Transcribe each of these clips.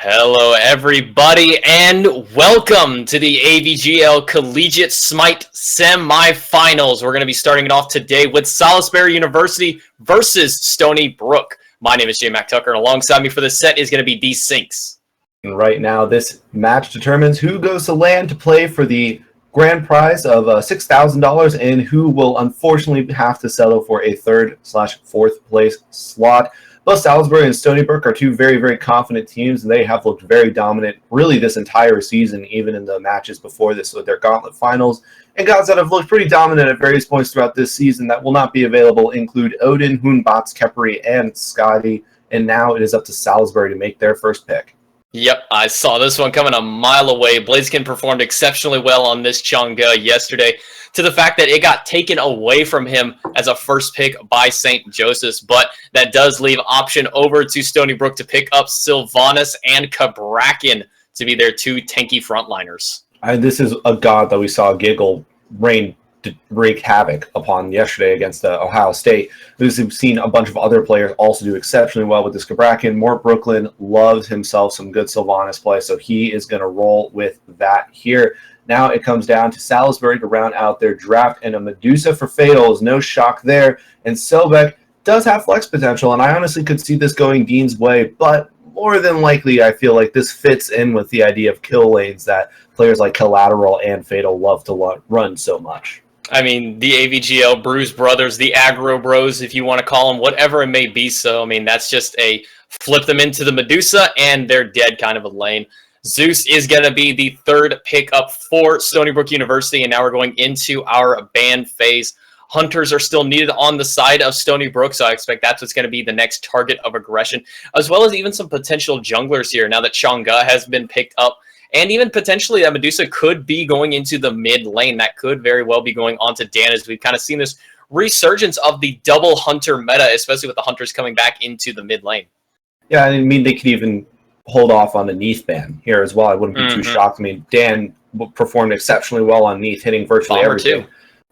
Hello, everybody, and welcome to the AVGL Collegiate Smite semifinals. We're going to be starting it off today with SalisBury University versus Stony Brook. My name is Jay MacTucker, and alongside me for this set is going to be D Sinks. And right now, this match determines who goes to land to play for the grand prize of $6,000 and who will unfortunately have to settle for a third/fourth place slot. Both SalisBury and Stony Brook are two very, very confident teams, and they have looked very dominant really this entire season, even in the matches before this with their gauntlet finals. And guys that have looked pretty dominant at various points throughout this season that will not be available include Odin, Hoonbots, Kepri, and Scotty. And now it is up to SalisBury to make their first pick. Yep, I saw this one coming a mile away. Blaziken performed exceptionally well on this Chang'e yesterday, to the fact that it got taken away from him as a first pick by St. Joseph's, but that does leave option over to Stony Brook to pick up Sylvanas and Cabrakan to be their two tanky frontliners. And this is a god that we saw Giggle wreak havoc upon yesterday against Ohio State. We've seen a bunch of other players also do exceptionally well with this Cabrakan. Mort Brooklyn loves himself some good Sylvanas play, so he is going to roll with that here. Now it comes down to SalisBury to round out their draft, and a Medusa for Fatal is no shock there. And Sobek does have flex potential, and I honestly could see this going Dean's way, but more than likely I feel like this fits in with the idea of kill lanes that players like Collateral and Fatal love to run so much. I mean, the AVGL Bruise Brothers, the Aggro Bros, if you want to call them, whatever it may be. So, I mean, that's just a flip them into the Medusa and they're dead kind of a lane. Zeus is going to be the third pick up for Stony Brook University, and now we're going into our ban phase. Hunters are still needed on the side of Stony Brook, so I expect that's what's going to be the next target of aggression, as well as even some potential junglers here now that Chang'e has been picked up. And even potentially that Medusa could be going into the mid lane. That could very well be going on to Dan, as we've kind of seen this resurgence of the double Hunter meta, especially with the Hunters coming back into the mid lane. Yeah, I mean, they could even hold off on the Neath ban here as well. I wouldn't be too shocked. I mean, Dan performed exceptionally well on Neath, hitting virtually everything.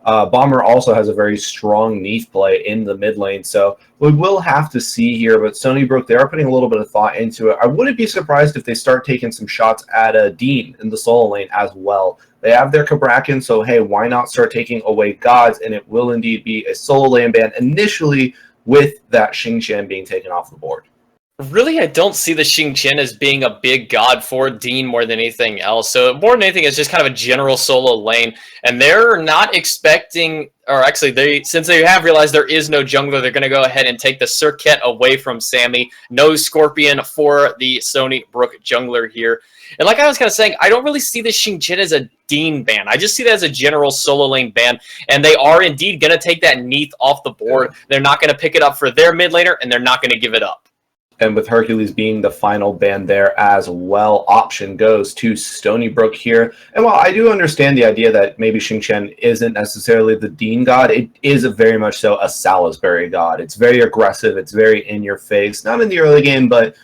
Bomber also has a very strong Neath play in the mid lane, so we will have to see here. But Stony Brook, they are putting a little bit of thought into it. I wouldn't be surprised if they start taking some shots at Dean in the solo lane as well. They have their Cabrakan, so hey, why not start taking away gods? And it will indeed be a solo lane ban initially, with that Xingqian being taken off the board. Really, I don't see the Xingqian as being a big god for Dean more than anything else. So more than anything, it's just kind of a general solo lane. And they're not expecting, or actually, since they have realized there is no jungler, they're going to go ahead and take the Circuit away from Sammy. No Scorpion for the Stony Brook jungler here. And like I was kind of saying, I don't really see the Xingqian as a Dean ban. I just see that as a general solo lane ban. And they are indeed going to take that Neath off the board. They're not going to pick it up for their mid laner, and they're not going to give it up. And with Hercules being the final ban there as well, option goes to Stony Brook here. And while I do understand the idea that maybe Xingqian isn't necessarily the Dean god, it is very much so a SalisBury god. It's very aggressive. It's very in your face. Not in the early game, but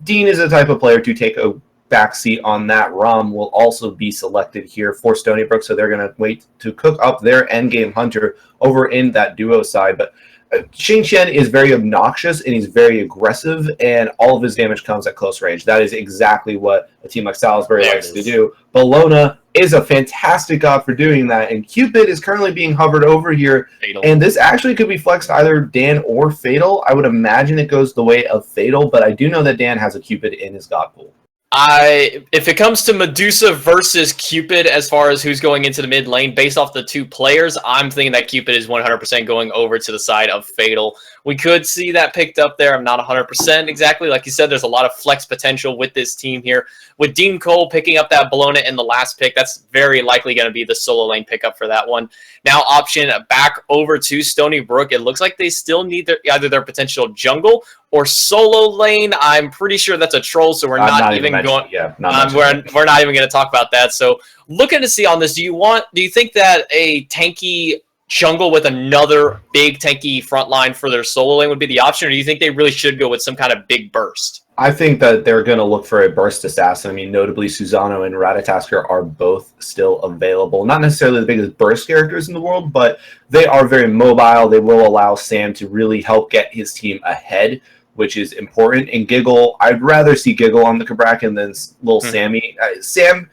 Dean is the type of player to take a backseat on that. Rom will also be selected here for Stony Brook, so they're going to wait to cook up their endgame Hunter over in that duo side. But Xingqian is very obnoxious and he's very aggressive, and all of his damage comes at close range. That is exactly what a team like SalisBury likes to do. Bellona is a fantastic god for doing that, and Cupid is currently being hovered over here. Fatal. And this actually could be flexed either Dan or Fatal. I would imagine it goes the way of Fatal, but I do know that Dan has a Cupid in his god pool. If it comes to Medusa versus Cupid, as far as who's going into the mid lane, based off the two players, I'm thinking that Cupid is 100% going over to the side of Fatal. We could see that picked up there. I'm not 100% exactly. Like you said, there's a lot of flex potential with this team here. With Dean Cole picking up that Bellona in the last pick, that's very likely going to be the solo lane pickup for that one. Now option back over to Stony Brook. It looks like they still need either their potential jungle or solo lane. I'm pretty sure that's a troll, so we're not even going. Yeah, we're not even going to talk about that. So looking to see on this, do you think that a tanky jungle with another big tanky front line for their solo lane would be the option, or do you think they really should go with some kind of big burst? I think that they're going to look for a burst assassin. I mean, notably, Susano and Ratatasker are both still available. Not necessarily the biggest burst characters in the world, but they are very mobile. They will allow Sam to really help get his team ahead which is important. And Giggle, I'd rather see Giggle on the Cabrakan than little Sammy. Sam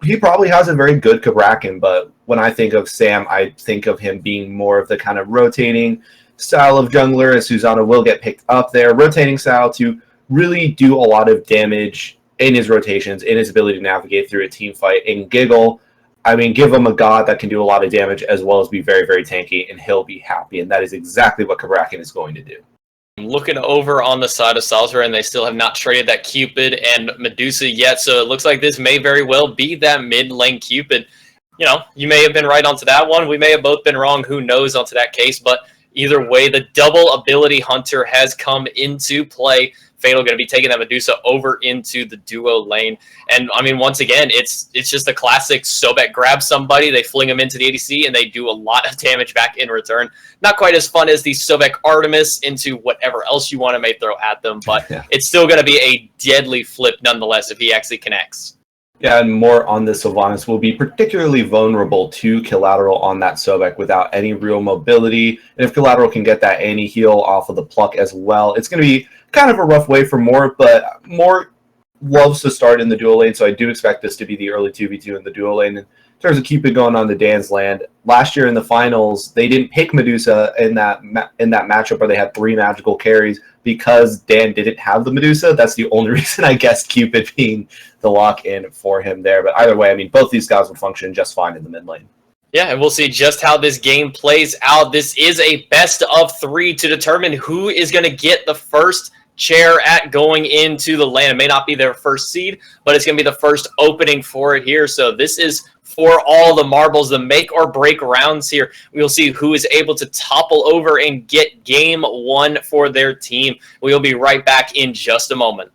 he probably has a very good Cabrakan, but when I think of Sam, I think of him being more of the kind of rotating style of jungler, as Susanna will get picked up there, rotating style to really do a lot of damage in his rotations, in his ability to navigate through a team fight. And Giggle, I mean, give him a god that can do a lot of damage as well as be very, very tanky, and he'll be happy. And that is exactly what Cabrakan is going to do. Looking over on the side of SalisBury, and they still have not traded that Cupid and Medusa yet, so it looks like this may very well be that mid lane Cupid. You know, you may have been right onto that one. We may have both been wrong. Who knows onto that case? But either way, the double ability Hunter has come into play. Fatal going to be taking that Medusa over into the duo lane. And, I mean, once again, it's just a classic Sobek grabs somebody, they fling them into the ADC, and they do a lot of damage back in return. Not quite as fun as the Sobek Artemis into whatever else you want to may throw at them, but it's still going to be a deadly flip nonetheless if he actually connects. Yeah, and more on this, Sylvanas will be particularly vulnerable to Collateral on that Sobek without any real mobility. And if Collateral can get that anti-heal off of the Pluck as well, it's going to be kind of a rough way for Moore, but Moore loves to start in the dual lane, so I do expect this to be the early 2v2 in the dual lane. In terms of Cupid going on the Dan's land, last year in the finals, they didn't pick Medusa in that matchup where they had 3 magical carries because Dan didn't have the Medusa. That's the only reason I guessed Cupid being the lock-in for him there. But either way, I mean, both these guys would function just fine in the mid lane. Yeah, and we'll see just how this game plays out. This is a best of 3 to determine who is going to get the first chair at going into the lane. It may not be their first seed, but it's going to be the first opening for it here. So this is for all the marbles, the make or break rounds here. We'll see who is able to topple over and get game 1 for their team. We'll be right back in just a moment.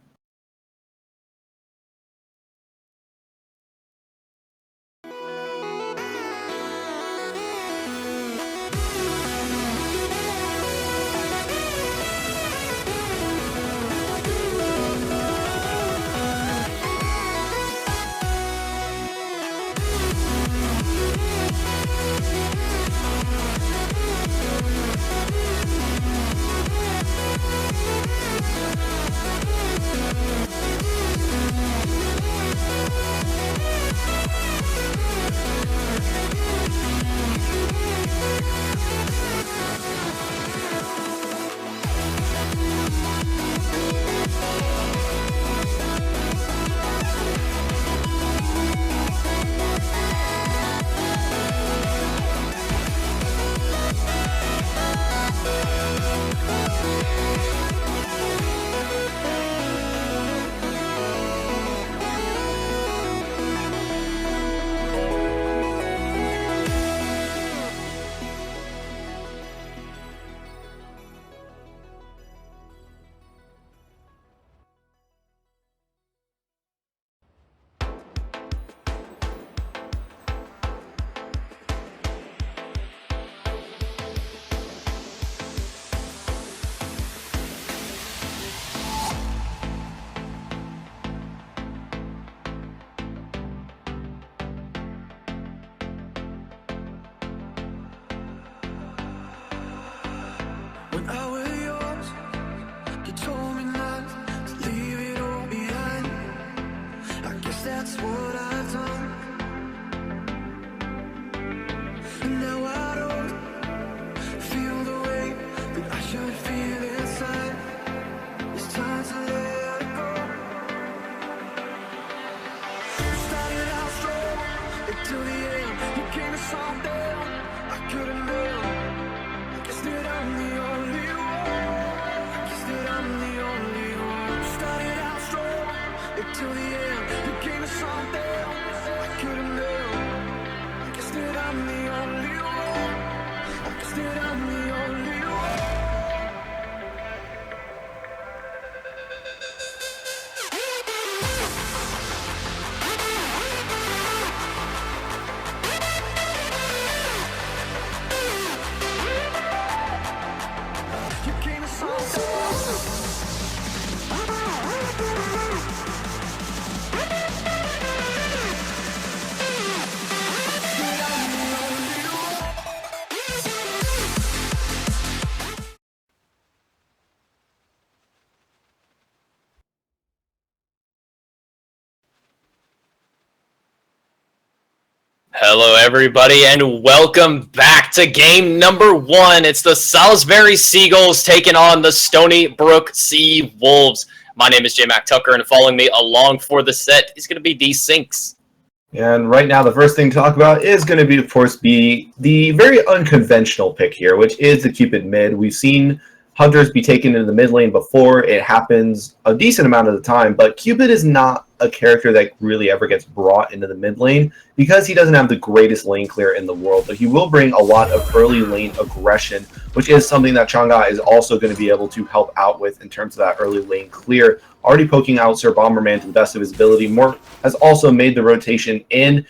When I was yours, you told me not to leave it all behind. I guess that's what I've done. And now I don't feel the way that I should feel inside. It's time to let it go. You started out strong, until the end. You came to something I couldn't do. I guess that I'm the only one. Guess that I'm the only one. Started out strong until the end. You came to something I couldn't do. I guess that I'm the only one. I guess that I'm the only one. You came to something. Hello, everybody, and welcome back to game number 1. It's the SalisBury Seagulls taking on the Stony Brook Sea Wolves. My name is J Mac Tucker, and following me along for the set is going to be D Sinks. And right now, the first thing to talk about is going to be, of course, the very unconventional pick here, which is the Cupid mid. We've seen Hunters be taken into the mid lane before. It happens a decent amount of the time, but Cupid is not a character that really ever gets brought into the mid lane because he doesn't have the greatest lane clear in the world, but he will bring a lot of early lane aggression, which is something that Chang'e is also going to be able to help out with in terms of that early lane clear. Already poking out Sir Bomberman to the best of his ability. Mort has also made the rotation in.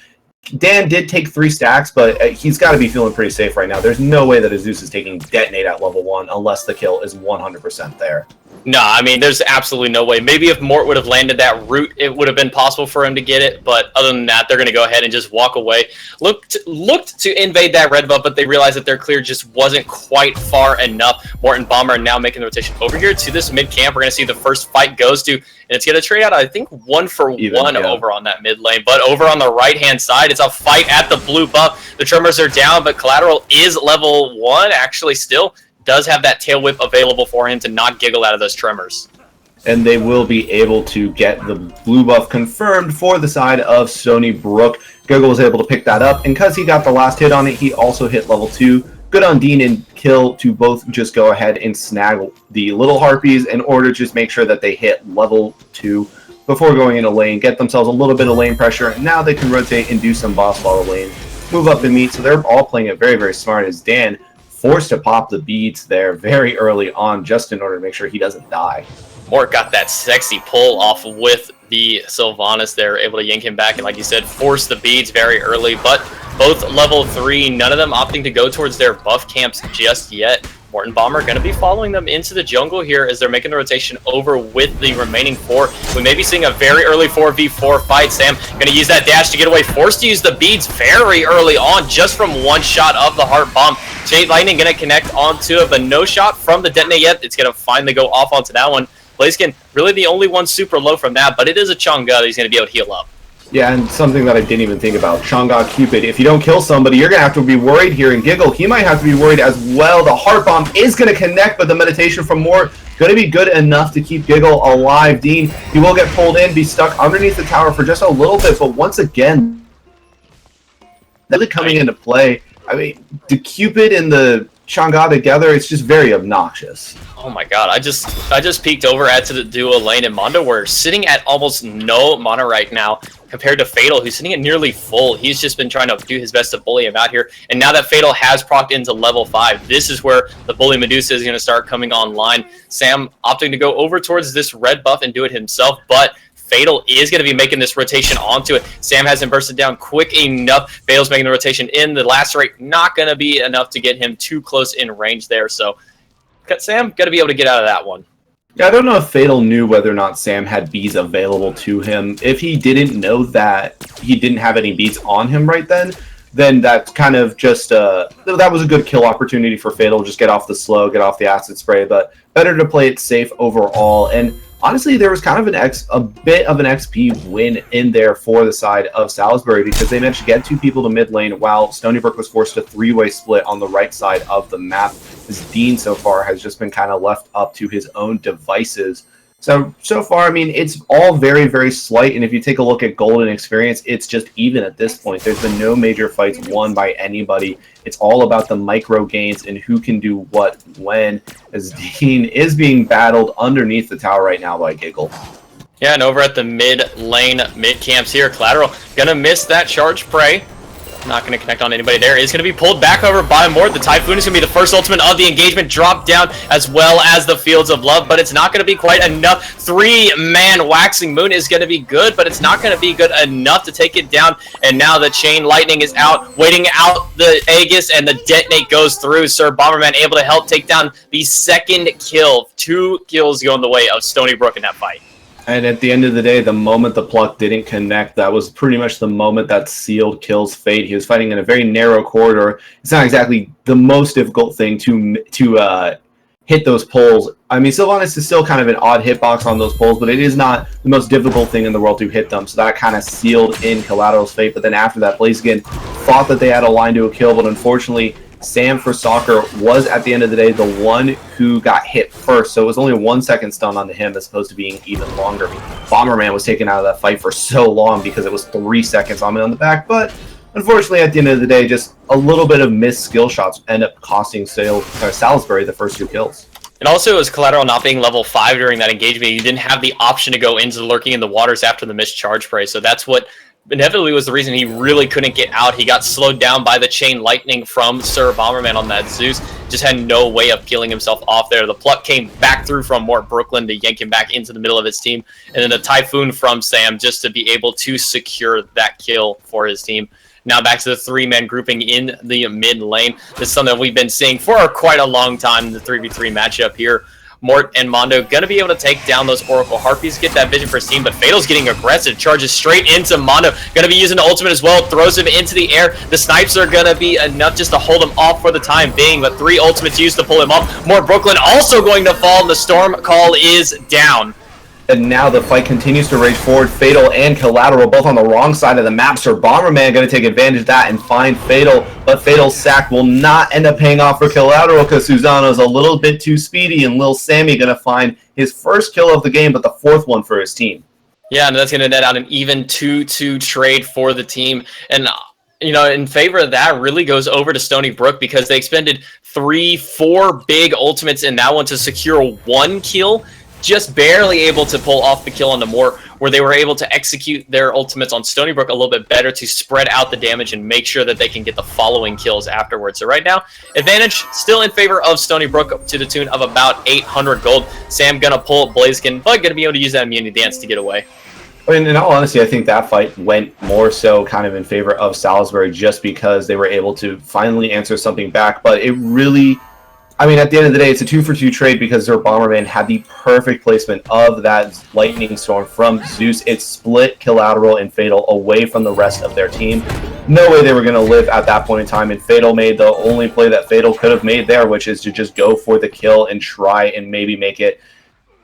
Dan did take 3 stacks, but he's got to be feeling pretty safe right now. There's no way that Azus is taking Detonate at level 1 unless the kill is 100% there. No, I mean, there's absolutely no way. Maybe if Mort would have landed that route, it would have been possible for him to get it. But other than that, they're going to go ahead and just walk away. Looked to invade that red buff, but they realized that their clear just wasn't quite far enough. Mort and Bomber are now making the rotation over here to this mid camp. We're going to see the first fight goes to, and it's going to trade out, I think, 1 for 1 over on that mid lane. But over on the right-hand side, it's a fight at the blue buff. The Tremors are down, but Collateral is level 1, actually still. Does have that tail whip available for him to not giggle out of those Tremors. And they will be able to get the blue buff confirmed for the side of Stony Brook. Giggle was able to pick that up, and because he got the last hit on it, he also hit level 2. Good on Dean and Kill to both just go ahead and snag the little Harpies in order to just make sure that they hit level 2 before going into lane, get themselves a little bit of lane pressure, and now they can rotate and do some boss battle lane, move up and meet. So they're all playing it very, very smart as Dan forced to pop the beads there very early on just in order to make sure he doesn't die. Mort got that sexy pull off with the Sylvanas there, able to yank him back, and like you said, force the beads very early, but both level 3, none of them opting to go towards their buff camps just yet. Mort and Bomber going to be following them into the jungle here as they're making the rotation over with the remaining 4. We may be seeing a very early 4v4 fight. Sam going to use that dash to get away, forced to use the beads very early on just from 1 shot of the heart bomb. Jade Lightning going to connect onto it, but no shot from the detonate yet. It's going to finally go off onto that one. Blaziken, really the only one super low from that, but it is a Chang'e that he's going to be able to heal up. Yeah, and something that I didn't even think about, Chang'e Cupid. If you don't kill somebody, you're going to have to be worried here. And Giggle, he might have to be worried as well. The Heart Bomb is going to connect, but the meditation from Mort going to be good enough to keep Giggle alive. Dean, he will get pulled in, be stuck underneath the tower for just a little bit, but once again, really coming into play. I mean, the Cupid and the Chang'e together, it's just very obnoxious. Oh my god, I just peeked over at to the duo lane, and Mondo, we're sitting at almost no mana right now compared to Fatal, who's sitting at nearly full. He's just been trying to do his best to bully him out here, and now that Fatal has procced into level 5, this is where the bully Medusa is going to start coming online. Sam opting to go over towards this red buff and do it himself, but Fatal is going to be making this rotation onto it. Sam hasn't bursted down quick enough. Fatal's making the rotation in. The lacerate not going to be enough to get him too close in range there. So Sam got to be able to get out of that one. Yeah, I don't know if Fatal knew whether or not Sam had beads available to him. If he didn't know that he didn't have any beads on him right then that's kind of just that was a good kill opportunity for Fatal. Just get off the slow, get off the acid spray, but better to play it safe overall. And honestly, there was kind of a bit of an XP win in there for the side of SalisBury because they managed to get 2 people to mid lane while Stony Brook was forced to 3-way split on the right side of the map. As Dean so far has just been kind of left up to his own devices. So far, I mean, it's all very, very slight. And if you take a look at Golden Experience, it's just even at this point. There's been no major fights won by anybody. It's all about the micro gains and who can do what when, as Dean is being battled underneath the tower right now by Giggle. Yeah, and over at the mid lane, mid camps here, Collateral gonna miss that charge prey. Not going to connect on anybody there. Is going to be pulled back over by Mort. The Typhoon is going to be the first ultimate of the engagement. Drop down as well as the Fields of Love, but it's not going to be quite enough. 3-man Waxing Moon is going to be good, but it's not going to be good enough to take it down. And now the Chain Lightning is out, waiting out the Aegis, and the Detonate goes through. Sir Bomberman able to help take down the second kill. 2 kills going the way of Stony Brook in that fight. And at the end of the day, the moment the pluck didn't connect, that was pretty much the moment that sealed Kill's fate. He was fighting in a very narrow corridor. It's not exactly the most difficult thing to hit hit those pulls. I mean, Sylvanas is still kind of an odd hitbox on those pulls, but it is not the most difficult thing in the world to hit them. So that kind of sealed in Collateral's fate. But then after that, Blaziken thought that they had a line to a kill, but unfortunately, Sam for Soccer was, at the end of the day, the one who got hit first. So it was only a 1 second stun onto him as opposed to being even longer. Bomberman was taken out of that fight for so long because it was 3 seconds on the back. But unfortunately, at the end of the day, just a little bit of missed skill shots end up costing SalisBury the first 2 kills. And also, as Collateral not being level 5 during that engagement, you didn't have the option to go into lurking in the waters after the missed charge spray. So that's what inevitably was the reason he really couldn't get out. He got slowed down by the chain lightning from Sir Bomberman on that Zeus. Just had no way of peeling himself off there. The pluck came back through from Mort Brooklyn to yank him back into the middle of his team. And then the Typhoon from Sam just to be able to secure that kill for his team. Now back to the 3-man grouping in the mid lane. This is something we've been seeing for quite a long time in the 3v3 matchup here. Mort and Mondo going to be able to take down those Oracle Harpies, get that vision for his team, but Fatal's getting aggressive, charges straight into Mondo. Going to be using the ultimate as well, throws him into the air. The snipes are going to be enough just to hold him off for the time being, but 3 ultimates used to pull him off. Mort Brooklyn also going to fall, and the Storm Call is down. And now the fight continues to rage forward. Fatal and Collateral both on the wrong side of the map. Sir Bomberman going to take advantage of that and find Fatal. But Fatal's sack will not end up paying off for Collateral because Susano's a little bit too speedy. And Lil Sammy going to find his first kill of the game, but the 4th one for his team. Yeah, and that's going to net out an even 2-2 trade for the team. And in favor of that really goes over to Stony Brook because they expended 3-4 big ultimates in that one to secure 1 kill. Just barely able to pull off the kill on the Mort, where they were able to execute their ultimates on Stony Brook a little bit better to spread out the damage and make sure that they can get the following kills afterwards. So right now, advantage still in favor of Stony Brook to the tune of about 800 gold. Sam gonna pull Blaziken, but gonna be able to use that immunity dance to get away. I mean, in all honesty, I think that fight went more so kind of in favor of SalisBury just because they were able to finally answer something back, but it really... I mean, at the end of the day, it's a 2-for-2 trade because Sir Bomberman had the perfect placement of that Lightning Storm from Zeus. It split Collateral and Fatal away from the rest of their team. No way they were going to live at that point in time, and Fatal made the only play that Fatal could have made there, which is to just go for the kill and try and maybe make it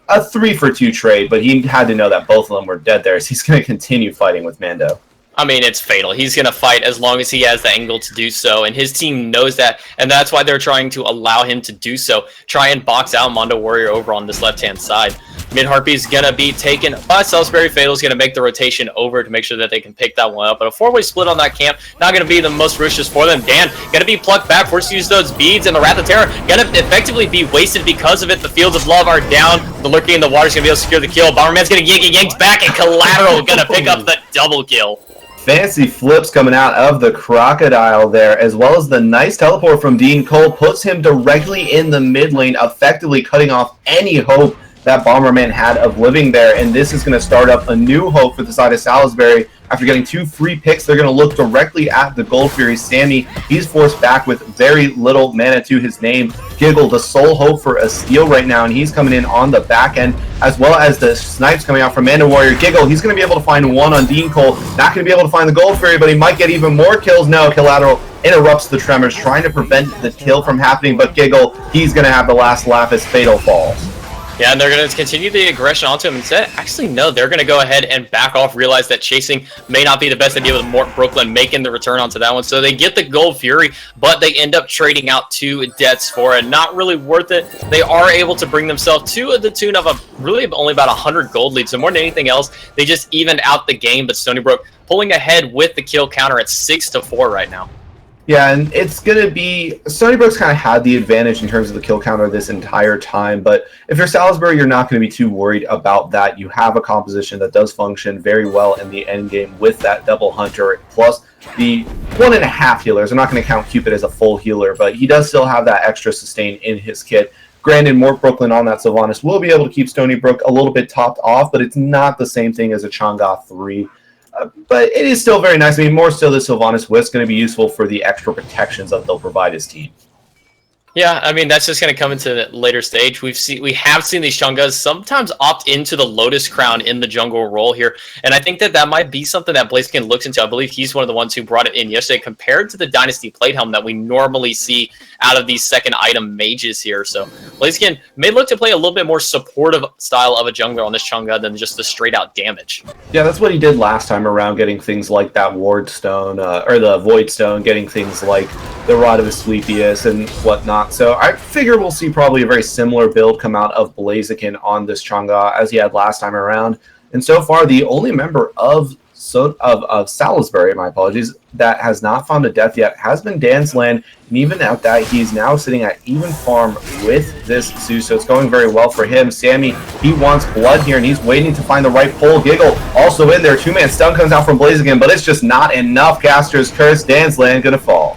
a 3-for-2 trade, but he had to know that both of them were dead there, so he's going to continue fighting with Mando. I mean, it's Fatal. He's going to fight as long as he has the angle to do so, and his team knows that, and that's why they're trying to allow him to do so. Try and box out Mondo Warrior over on this left-hand side. Mid Harpy is going to be taken by SalisBury. Fatal is going to make the rotation over to make sure that they can pick that one up. But a 4-way split on that camp, not going to be the most ferocious for them. Dan going to be plucked back, forced to use those beads, and the Wrath of Terror going to effectively be wasted because of it. The Fields of Love are down. The Lurking in the Water is going to be able to secure the kill. Bomberman's going to get yanked back, and Collateral going to pick up the double kill. Fancy flips coming out of the Crocodile there, as well as the nice teleport from Dean Cole puts him directly in the mid lane, effectively cutting off any hope that Bomberman had of living there. And this is going to start up a new hope for the side of SalisBury. After getting 2 free picks, they're going to look directly at the Gold Fury Sammy. He's forced back with very little mana to his name. Giggle, the sole hope for a steal right now, and he's coming in on the back end, as well as the snipes coming out from Manda Warrior. Giggle, he's going to be able to find 1 on Dean Cole. Not going to be able to find the Gold Fury, but he might get even more kills. No, Collateral interrupts the Tremors, trying to prevent the kill from happening, but Giggle, he's going to have the last laugh as Fatal falls. Yeah, and they're going to continue the aggression onto him instead. Actually, no, they're going to go ahead and back off, realize that chasing may not be the best idea with Mort Brooklyn making the return onto that one. So they get the Gold Fury, but they end up trading out 2 deaths for it. Not really worth it. They are able to bring themselves to the tune of really only about 100 gold lead. So more than anything else, they just evened out the game, but Stony Brook pulling ahead with the kill counter at 6-4 right now. Yeah, and it's going to be... Stony Brook's kind of had the advantage in terms of the kill counter this entire time, but if you're SalisBury, you're not going to be too worried about that. You have a composition that does function very well in the end game with that double hunter, plus the 1.5 healers. I'm not going to count Cupid as a full healer, but he does still have that extra sustain in his kit. Granted, Mort Brooklyn on that Sylvanas will be able to keep Stony Brook a little bit topped off, but it's not the same thing as a Chang'e 3. But it is still very nice. I mean, more still, the Sylvanas Wisp going to be useful for the extra protections that they'll provide his team. Yeah, I mean that's just going to come into the later stage. We have seen these Chungas sometimes opt into the Lotus Crown in the jungle role here, and I think that might be something that Blaziken looks into. I believe he's one of the ones who brought it in yesterday, compared to the Dynasty Plate Helm that we normally see out of these second item mages here. So Blaziken may look to play a little bit more supportive style of a jungler on this Chunga than just the straight out damage. Yeah, that's what he did last time around, getting things like that Ward Stone or the Void Stone, getting things like the Rod of Asclepius and whatnot. So I figure we'll see probably a very similar build come out of Blaziken on this Chang'e as he had last time around. And so far, the only member of SalisBury, my apologies, that has not found a death yet has been Dansland. And even at that, he's now sitting at even farm with this Zeus. So it's going very well for him. Sammy, he wants blood here, and he's waiting to find the right pull. Giggle also in there. Two-man stun comes out from Blaziken, but it's just not enough. Caster's Curse. Dansland gonna fall.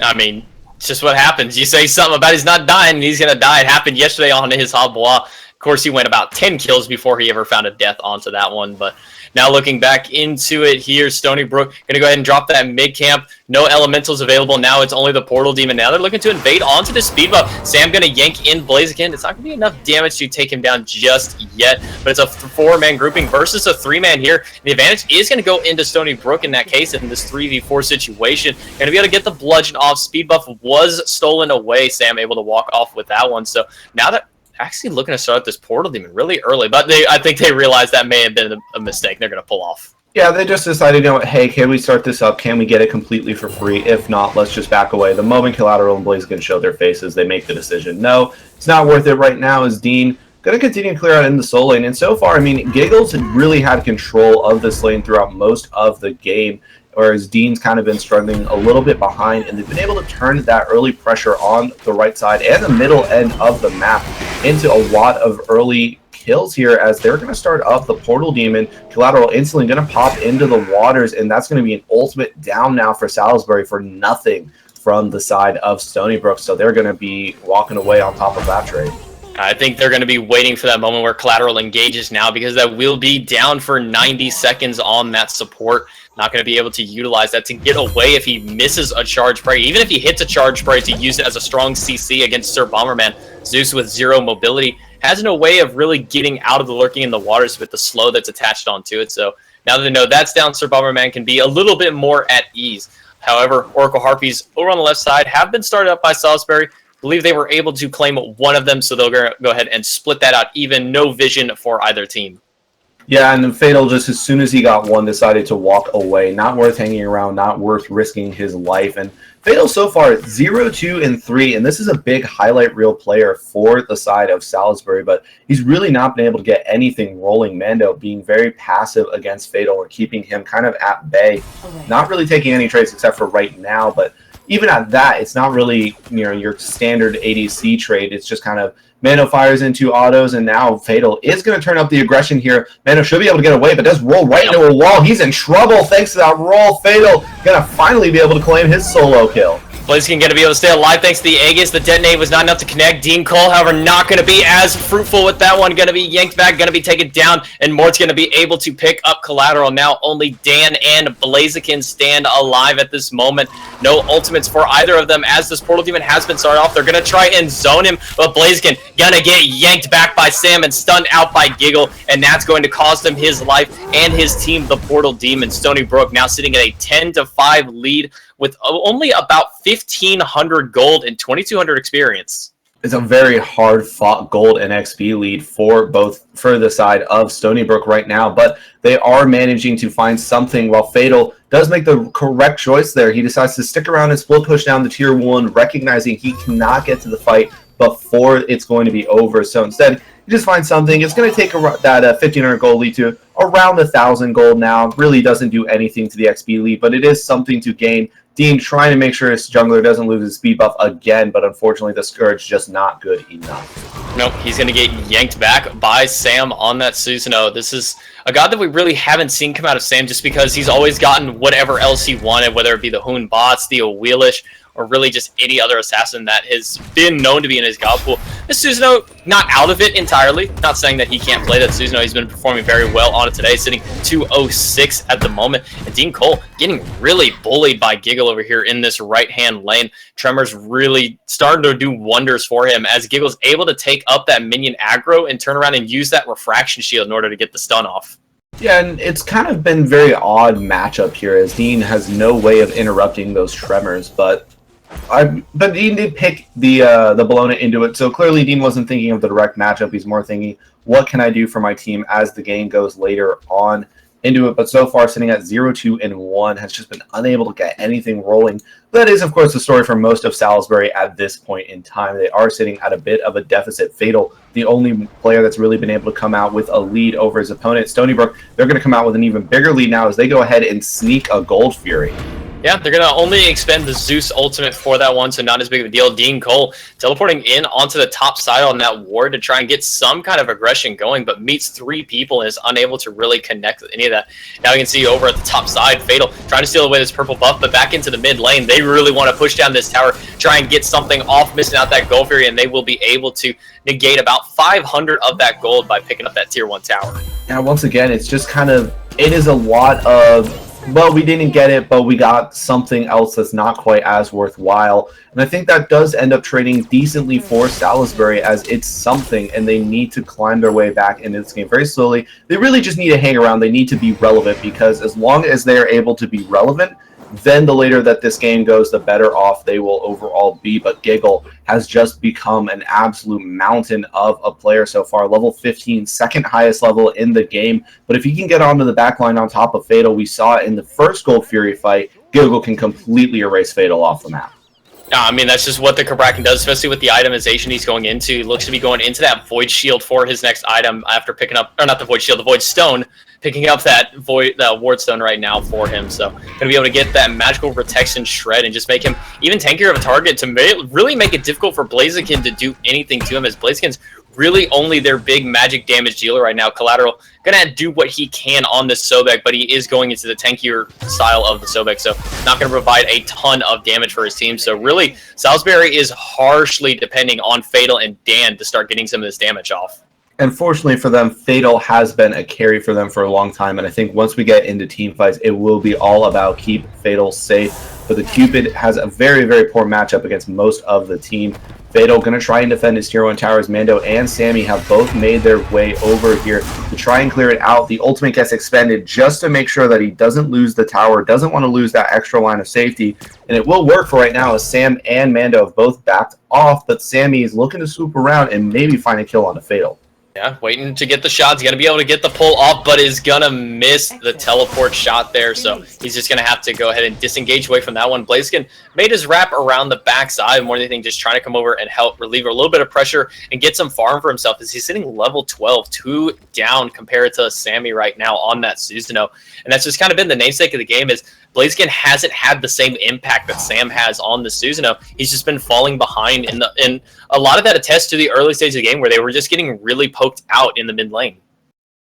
I mean, it's just what happens. You say something about he's not dying, and he's going to die. It happened yesterday on his Habois. Of course, he went about 10 kills before he ever found a death onto that one. But now looking back into it here, Stony Brook going to go ahead and drop that mid camp. No elementals available. Now it's only the Portal Demon. Now they're looking to invade onto the speed buff. Sam going to yank in Blaziken. It's not going to be enough damage to take him down just yet. But it's a 4-man grouping versus a 3-man here. The advantage is going to go into Stony Brook in that case in this 3v4 situation. Going to be able to get the bludgeon off. Speed buff was stolen away. Sam able to walk off with that one. So now that actually looking to start this Portal Demon really early, but I think they realized that may have been a mistake. They're going to pull off. Yeah, they just decided, you know, hey, can we start this up? Can we get it completely for free? If not, let's just back away. The moment Collateral and Blaziken show their faces, they make the decision. No, it's not worth it right now. Is Dean going to continue to clear out in the soul lane? And so far, I mean, Giggles had really had control of this lane throughout most of the game, whereas Dean's kind of been struggling a little bit behind, and they've been able to turn that early pressure on the right side and the middle end of the map into a lot of early kills here, as they're going to start up the Portal Demon. Collateral instantly going to pop into the waters, and that's going to be an ultimate down now for SalisBury for nothing from the side of Stony Brook. So they're going to be walking away on top of that trade. I think they're going to be waiting for that moment where Collateral engages now, because that will be down for 90 seconds on that support. Not going to be able to utilize that to get away if he misses a charge spray. Even if he hits a charge spray to use it as a strong CC against Sir Bomberman, Zeus with 0 mobility has no way of really getting out of the lurking in the waters with the slow that's attached onto it. So now that they know that's down, Sir Bomberman can be a little bit more at ease. However, Oracle Harpies over on the left side have been started up by SalisBury. Believe they were able to claim one of them, so they'll go ahead and split that out. Even no vision for either team. Yeah, and then Fatal, just as soon as he got one, decided to walk away. Not worth hanging around, not worth risking his life. And Fatal so far 0-2-3, and this is a big highlight reel player for the side of SalisBury, but he's really not been able to get anything rolling. Mando being very passive against Fatal and keeping him kind of at bay. Not really taking any trades except for right now, but even at that, it's not really, you know, your standard ADC trade. It's just kind of Mano fires into autos, and now Fatal is going to turn up the aggression here. Mano should be able to get away, but does roll right into a wall. He's in trouble thanks to that roll. Fatal going to finally be able to claim his solo kill. Blaziken going to be able to stay alive thanks to the Aegis. The detonate was not enough to connect. Dean Cole, however, not going to be as fruitful with that one. Going to be yanked back, going to be taken down, and Mort's going to be able to pick up Collateral. Now only Dan and Blaziken stand alive at this moment. No ultimates for either of them as this Portal Demon has been started off. They're going to try and zone him, but Blaziken going to get yanked back by Sam and stunned out by Giggle, and that's going to cost him his life and his team, the Portal Demon. Stony Brook now sitting at a 10-5 lead with only about 1,500 gold and 2,200 experience. It's a very hard-fought gold and XP lead for the side of Stony Brook right now, but they are managing to find something while Fatal does make the correct choice there. He decides to stick around and split push down the tier 1, recognizing he cannot get to the fight before it's going to be over. So instead, he just finds something. It's going to take that 1,500 gold lead to around 1,000 gold now. Really doesn't do anything to the XP lead, but it is something to gain. Dean trying to make sure his jungler doesn't lose his speed buff again, but unfortunately the Scourge just not good enough. Nope, he's going to get yanked back by Sam on that Susanoo. This is a god that we really haven't seen come out of Sam, just because he's always gotten whatever else he wanted, whether it be the Hoon bots, the Wheelish, or really just any other assassin that has been known to be in his god pool. Susanoo not out of it entirely. Not saying that he can't play that Susanoo. He's been performing very well on it today, sitting 206 at the moment. And Dean Cole getting really bullied by Giggle over here in this right-hand lane. Tremor's really starting to do wonders for him as Giggle's able to take up that minion aggro and turn around and use that refraction shield in order to get the stun off. Yeah, and it's kind of been very odd matchup here as Dean has no way of interrupting those tremors, but Dean did pick the Bologna into it, so clearly Dean wasn't thinking of the direct matchup. He's more thinking, what can I do for my team as the game goes later on into it, but so far sitting at 0-2-1, has just been unable to get anything rolling. That is, of course, the story for most of SalisBury at this point in time. They are sitting at a bit of a deficit. Fatal, the only player that's really been able to come out with a lead over his opponent, Stony Brook, they're going to come out with an even bigger lead now as they go ahead and sneak a Gold Fury. Yeah, they're going to only expend the Zeus ultimate for that one, so not as big of a deal. Dean Cole teleporting in onto the top side on that ward to try and get some kind of aggression going, but meets 3 people and is unable to really connect with any of that. Now you can see over at the top side, Fatal trying to steal away this purple buff, but back into the mid lane. They really want to push down this tower, try and get something off, missing out that gold fury, and they will be able to negate about 500 of that gold by picking up that tier 1 tower. Now, once again, it's just kind of, it is a lot of, well, we didn't get it, but we got something else that's not quite as worthwhile. And I think that does end up trading decently for SalisBury as it's something, and they need to climb their way back into this game very slowly. They really just need to hang around. They need to be relevant, because as long as they're able to be relevant, then the later that this game goes, the better off they will overall be. But Giggle has just become an absolute mountain of a player so far. Level 15, second highest level in the game. But if he can get onto the backline on top of Fatal, we saw it in the first Gold Fury fight, Giggle can completely erase Fatal off the map. I mean, that's just what the Kraken does, especially with the itemization he's going into. He looks to be going into that Void Shield for his next item after picking up, or not the Void Shield, the Void Stone, picking up that Ward Stone right now for him. So, going to be able to get that magical protection shred and just make him even tankier of a target to really make it difficult for Blaziken to do anything to him, as Blaziken's really only their big magic damage dealer right now. Collateral gonna do what he can on this Sobek, but he is going into the tankier style of the Sobek, so not gonna provide a ton of damage for his team. So really, SalisBury is harshly depending on Fatal and Dan to start getting some of this damage off. And fortunately for them, Fatal has been a carry for them for a long time, and I think once we get into team fights, it will be all about keep Fatal safe. But the Cupid has a very, very poor matchup against most of the team. Fatal going to try and defend his tier 1 towers. Mando and Sammy have both made their way over here to try and clear it out. The ultimate gets expended just to make sure that he doesn't lose the tower, doesn't want to lose that extra line of safety. And it will work for right now as Sam and Mando have both backed off, but Sammy is looking to swoop around and maybe find a kill on the Fatal. Yeah, waiting to get the shots. Going to be able to get the pull off, but is going to miss the teleport shot there. So he's just going to have to go ahead and disengage away from that one. Blaziken made his wrap around the backside, more than anything, just trying to come over and help relieve a little bit of pressure and get some farm for himself as he's sitting level 12, 2 down compared to Sammy right now on that Susanoo. And that's just kind of been the namesake of the game, is Blaziken hasn't had the same impact that Sam has on the Susanoo. He's just been falling behind, and a lot of that attests to the early stage of the game where they were just getting really poked out in the mid lane.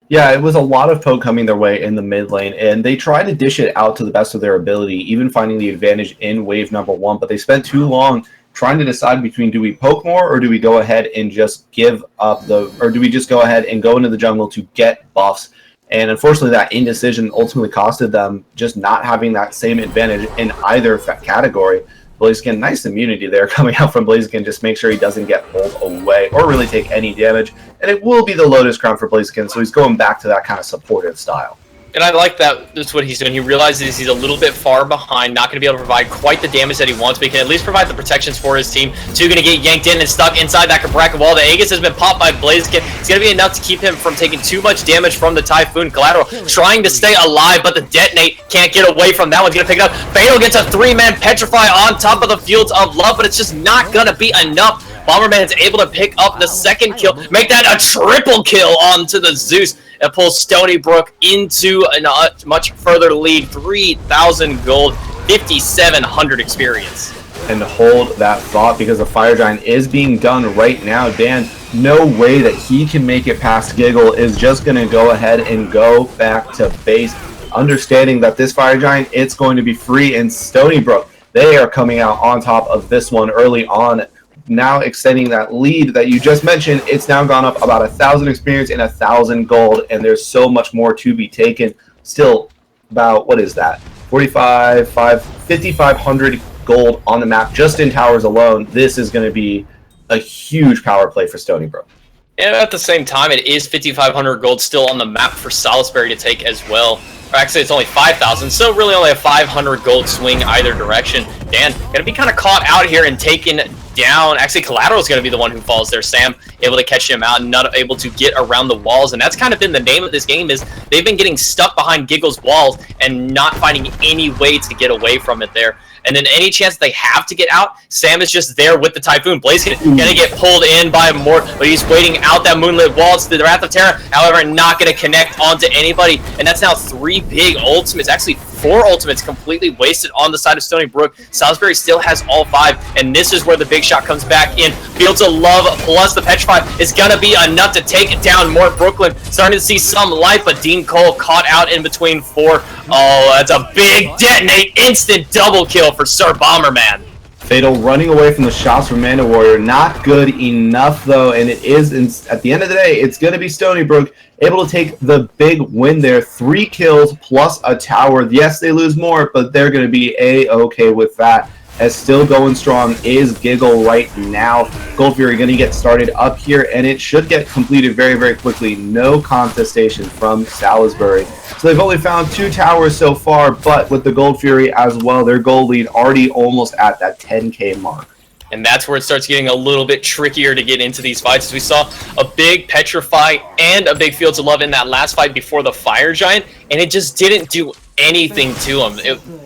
Yeah, it was a lot of poke coming their way in the mid lane, and they tried to dish it out to the best of their ability, even finding the advantage in wave number 1, but they spent too long trying to decide between, do we poke more or do we go ahead and just give up or do we just go ahead and go into the jungle to get buffs? And unfortunately, that indecision ultimately costed them just not having that same advantage in either category. Blaziken, nice immunity there coming out from Blaziken. Just make sure he doesn't get pulled away or really take any damage. And it will be the Lotus Crown for Blaziken, so he's going back to that kind of supportive style. And I like that. That's what he's doing. He realizes he's a little bit far behind, not going to be able to provide quite the damage that he wants, but he can at least provide the protections for his team. 2 going to get yanked in and stuck inside that Cabraca wall. The Aegis has been popped by Blaziken. It's going to be enough to keep him from taking too much damage from the Typhoon. Collateral trying to stay alive, but the Detonate can't get away from that. One's going to pick it up. Fatal gets a 3-man Petrify on top of the Fields of Love, but it's just not going to be enough. Bomberman is able to pick up the second kill, make that a triple kill onto the Zeus. It pulls Stony Brook into a much further lead, 3,000 gold, 5,700 experience. And hold that thought, because the Fire Giant is being done right now. Dan, no way that he can make it past Giggle, is just going to go ahead and go back to base, understanding that this Fire Giant, it's going to be free. And Stony Brook, they are coming out on top of this one early on. now extending that lead that you just mentioned. It's now gone up about 1,000 experience and 1,000 gold, and there's so much more to be taken. Still about, what is that? 5,500 gold on the map just in towers alone. This is going to be a huge power play for Stony Brook. And at the same time, it is 5,500 gold still on the map for SalisBury to take as well. Or actually, it's only 5,000, so really only a 500 gold swing either direction. Dan, going to be kind of caught out here and taken down. Actually, Collateral is going to be the one who falls there. Sam able to catch him out and not able to get around the walls. And that's kind of been the name of this game, is they've been getting stuck behind Giggle's walls and not finding any way to get away from it there. And then any chance they have to get out, Sam is just there with the Typhoon. Blaze going to get pulled in by Mort, but he's waiting out that Moonlit Wall. It's the Wrath of Terra, however, not going to connect onto anybody. And that's now 3 big ultimates, actually 4 ultimates completely wasted on the side of Stony Brook. SalisBury still has all 5, and this is where the big shot comes back in. Fields of Love plus the Petrify is going to be enough to take down Mort Brooklyn. Starting to see some life, but Dean Cole caught out in between 4. Oh, that's a big detonate, instant double kill for Sir Bomberman. Fatal running away from the shots from Mana Warrior. Not good enough, though, and it is, at the end of the day, it's going to be Stony Brook able to take the big win there. 3 kills plus a tower. Yes, they lose more, but they're going to be A-okay with that. As still going strong is Giggle right now. Gold Fury going to get started up here, and it should get completed very, very quickly. No contestation from SalisBury. So they've only found 2 towers so far, but with the Gold Fury as well, their gold lead already almost at that 10K mark. And that's where it starts getting a little bit trickier to get into these fights. As we saw a big Petrify and a big Fields of Love in that last fight before the Fire Giant, and it just didn't do anything to him.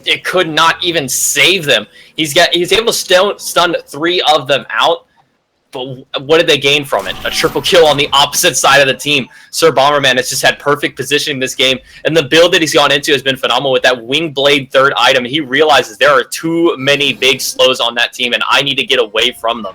It could not even save them. He's able to stun 3 of them out, but what did they gain from it? A triple kill on the opposite side of the team. Sir Bomberman has just had perfect positioning this game, and the build that he's gone into has been phenomenal with that Wing Blade 3rd item. He realizes there are too many big slows on that team, and I need to get away from them.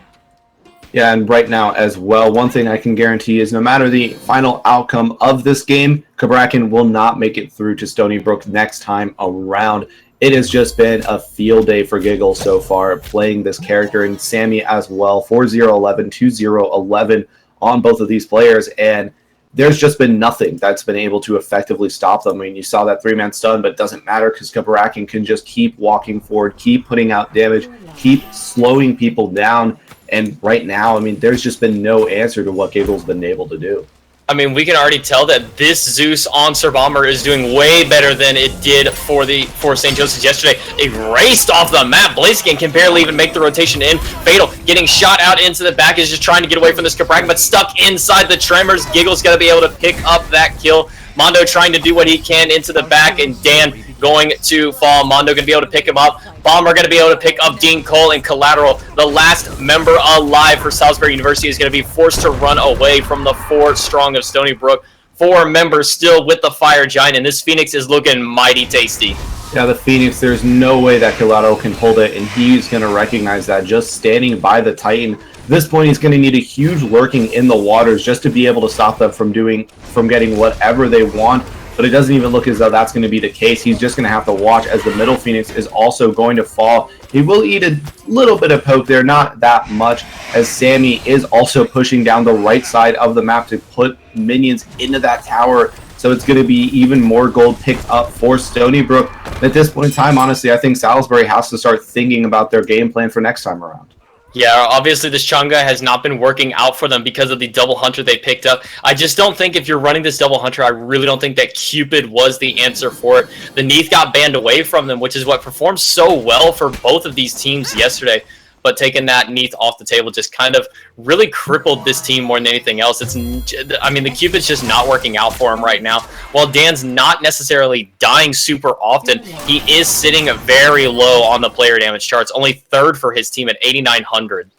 Yeah, and right now as well, one thing I can guarantee is no matter the final outcome of this game, Cabrakan will not make it through to Stony Brook next time around. It has just been a field day for Giggle so far, playing this character, and Sammy as well. 4-0-11, 2-0-11 on both of these players, and there's just been nothing that's been able to effectively stop them. I mean, you saw that 3-man stun, but it doesn't matter because Cabrakan can just keep walking forward, keep putting out damage, keep slowing people down. And right now, I mean, there's just been no answer to what Giggle's been able to do. I mean, we can already tell that this Zeus on Sir Bomber is doing way better than it did for St. Joseph's yesterday. Erased off the map. Blaziken can barely even make the rotation in. Fatal getting shot out into the back, is just trying to get away from this Cabrakan, but stuck inside the Tremors. Giggle's going to be able to pick up that kill. Mondo trying to do what he can into the back, and Dan going to fall. Mondo going to be able to pick him up. Bomber going to be able to pick up Dean Cole, and Collateral, the last member alive for Salisbury University, is going to be forced to run away from the 4 strong of Stony Brook. 4 members still with the Fire Giant, and this Phoenix is looking mighty tasty. Yeah, the Phoenix, there's no way that Collateral can hold it, and he's going to recognize that just standing by the Titan. At this point, he's going to need a huge lurking in the waters just to be able to stop them from getting whatever they want. But it doesn't even look as though that's going to be the case. He's just going to have to watch as the middle Phoenix is also going to fall. He will eat a little bit of poke there, not that much, as Sammy is also pushing down the right side of the map to put minions into that tower. So it's going to be even more gold picked up for Stony Brook. At this point in time, honestly, I think SalisBury has to start thinking about their game plan for next time around. Yeah, obviously this Chunga has not been working out for them because of the double hunter they picked up. I just don't think if you're running this double hunter, I really don't think that Cupid was the answer for it. The Neath got banned away from them, which is what performed so well for both of these teams yesterday. But taking that Neath off the table just kind of really crippled this team more than anything else. I mean, the Cupid's just not working out for him right now. While Dan's not necessarily dying super often, he is sitting very low on the player damage charts, only 3rd for his team at 8,900.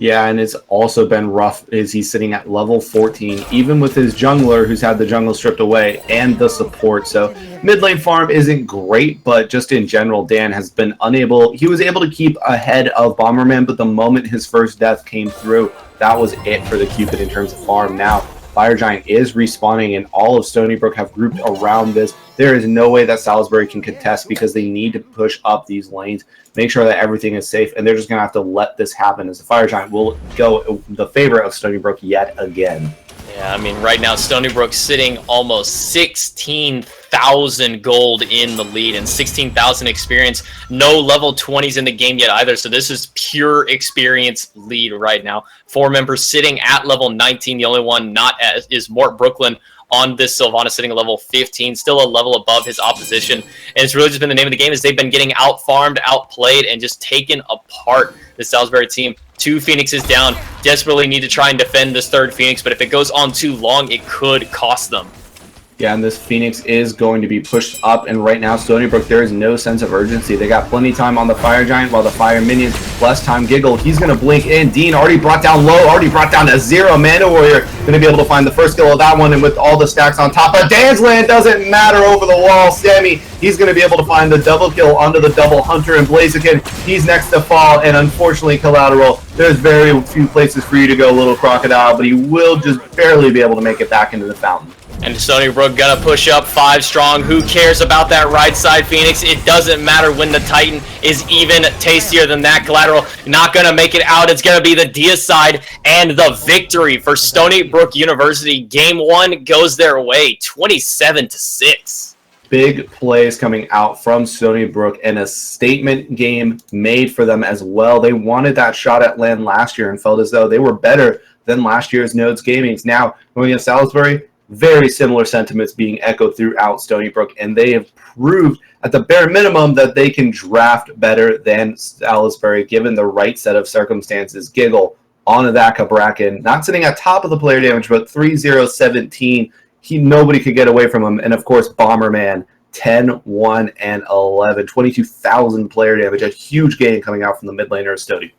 Yeah, and it's also been rough is he's sitting at level 14, even with his jungler who's had the jungle stripped away and the support. So mid lane farm isn't great, but just in general, Dan has been unable. He was able to keep ahead of Bomberman, but the moment his first death came through, that was it for the Cupid in terms of farm. Now, Fire Giant is respawning, and all of Stony Brook have grouped around this. There is no way that SalisBury can contest because they need to push up these lanes, make sure that everything is safe, and they're just going to have to let this happen as the Fire Giant will go the favorite of Stony Brook yet again. Yeah, I mean, right now, Stony Brook sitting almost 16,000 gold in the lead and 16,000 experience. No level 20s in the game yet either, so this is pure experience lead right now. 4 members sitting at level 19. The only one not at is Mort Brooklyn on this Sylvana, sitting at level 15, still a level above his opposition. And it's really just been the name of the game, is they've been getting out-farmed, outplayed, and just taken apart the SalisBury team. 2 Phoenixes down, desperately need to try and defend this 3rd Phoenix, but if it goes on too long, it could cost them. Yeah, and this Phoenix is going to be pushed up, and right now, Stony Brook, there is no sense of urgency. They got plenty of time on the Fire Giant, while the Fire Minions, less time. Giggle, he's going to blink in. Dean already brought down low, already brought down to 0. Mana Warrior going to be able to find the first kill of that one, and with all the stacks on top, but Dan's Land doesn't matter over the wall. Sammy, he's going to be able to find the double kill onto the double Hunter, and Blaziken, he's next to fall, and unfortunately, Collateral, there's very few places for you to go, Little Crocodile, but he will just barely be able to make it back into the fountain. And Stony Brook gonna push up 5 strong. Who cares about that right side Phoenix? It doesn't matter when the Titan is even tastier than that. Collateral not gonna make it out. It's gonna be the Dia side and the victory for Stony Brook University. Game 1 goes their way, 27-6. Big plays coming out from Stony Brook and a statement game made for them as well. They wanted that shot at land last year and felt as though they were better than last year's Nodes Gamings. Now, going against SalisBury, very similar sentiments being echoed throughout Stony Brook, and they have proved at the bare minimum that they can draft better than SalisBury given the right set of circumstances. Giggle on that Bracken, not sitting at top of the player damage, but 3-0-17. Nobody could get away from him. And of course, Bomberman, 10-1 and 11, 22,000 player damage. A huge gain coming out from the mid laner of Stony.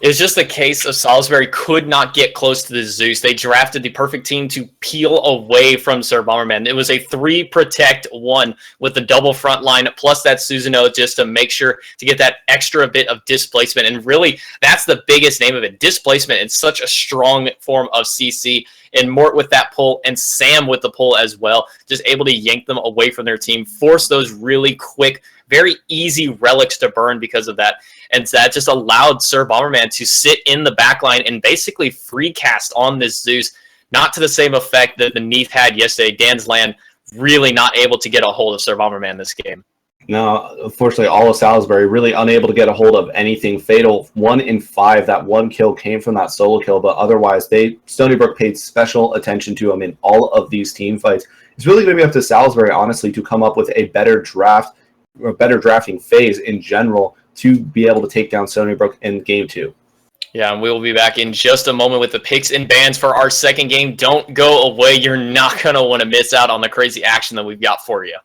It's just the case of SalisBury could not get close to the Zeus. They drafted the perfect team to peel away from Sir Bomberman. It was a 3-protect-1 with the double front line, plus that Susanoo just to make sure to get that extra bit of displacement. And really, that's the biggest name of it. Displacement is such a strong form of CC. And Mort with that pull, and Sam with the pull as well, just able to yank them away from their team, force those really quick, very easy relics to burn because of that. And that just allowed Sir Bomberman to sit in the backline and basically free cast on this Zeus, not to the same effect that the Neath had yesterday. Dan's Land really not able to get a hold of Sir Bomberman this game. No, unfortunately, all of SalisBury really unable to get a hold of anything fatal. 1 in 5, that 1 kill came from that solo kill, but otherwise, Stony Brook paid special attention to him in all of these team fights. It's really going to be up to SalisBury, honestly, to come up with a better draft, or better drafting phase in general to be able to take down Stony Brook in Game 2. Yeah, and we will be back in just a moment with the picks and bans for our second game. Don't go away. You're not going to want to miss out on the crazy action that we've got for you.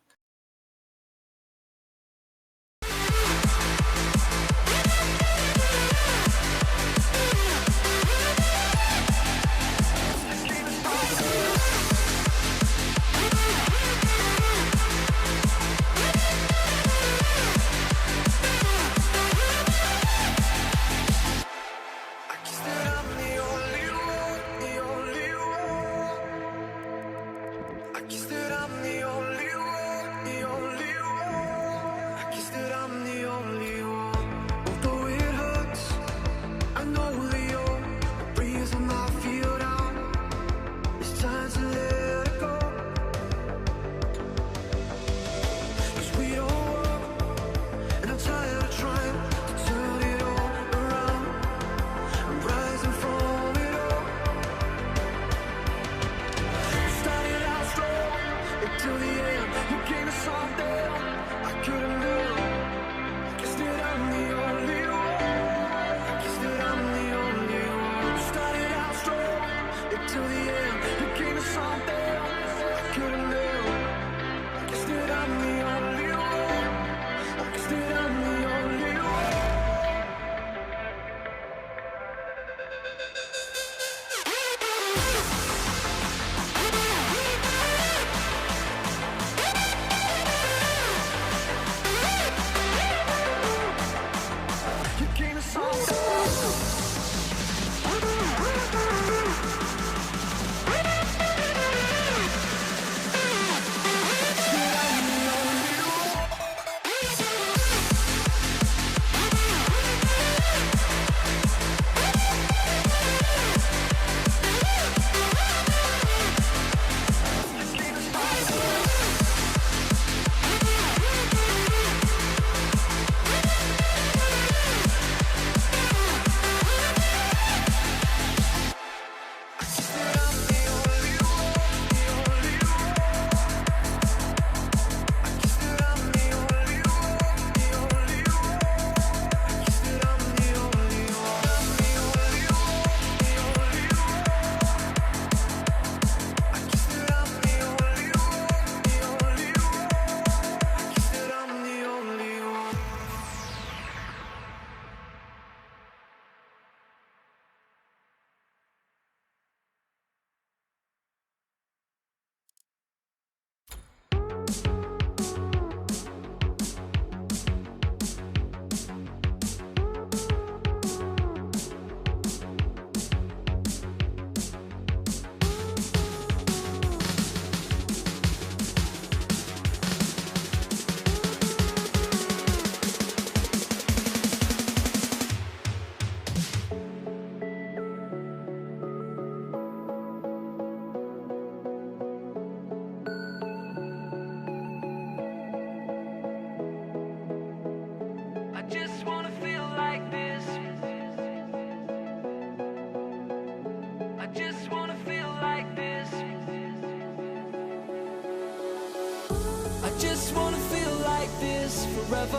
just wanna feel like this forever.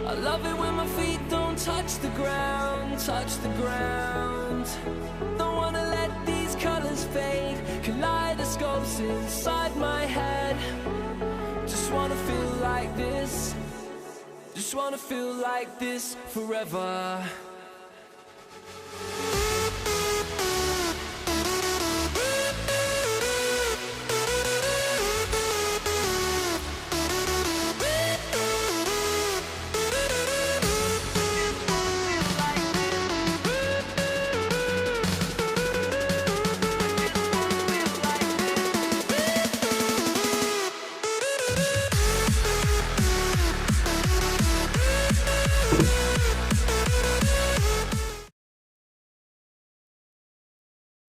I love it when my feet don't touch the ground, touch the ground. Don't wanna let these colors fade, kaleidoscopes inside my head. Just wanna feel like this, just wanna feel like this forever.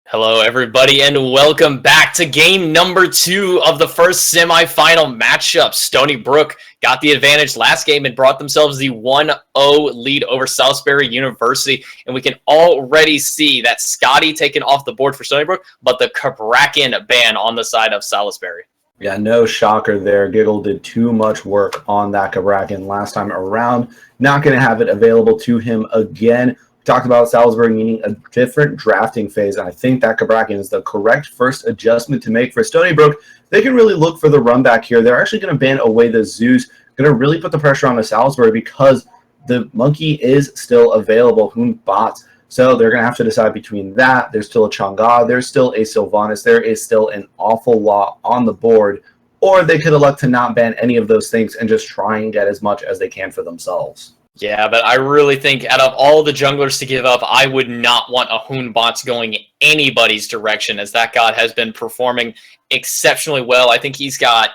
Hello, everybody, and welcome back to game number 2 of the first semifinal matchup. Stony Brook got the advantage last game and brought themselves the 1-0 lead over SalisBury University, and we can already see that Scotty taken off the board for Stony Brook, but the Cabrakan ban on the side of SalisBury. Yeah, no shocker there. Giggle did too much work on that Cabrakan last time around. Not going to have it available to him again. Talked about SalisBury needing a different drafting phase, and I think that Cabrakan is the correct first adjustment to make for Stony Brook. They can really look for the run back here. They're actually going to ban away the Zeus, going to really put the pressure on the SalisBury because the monkey is still available, Hoon Bots. So they're going to have to decide between that. There's still a Chang'e, there's still a Sylvanas, there is still an awful lot on the board, or they could elect to not ban any of those things and just try and get as much as they can for themselves. Yeah, but I really think out of all the junglers to give up, I would not want a Hoonbots going anybody's direction, as that god has been performing exceptionally well. I think he's at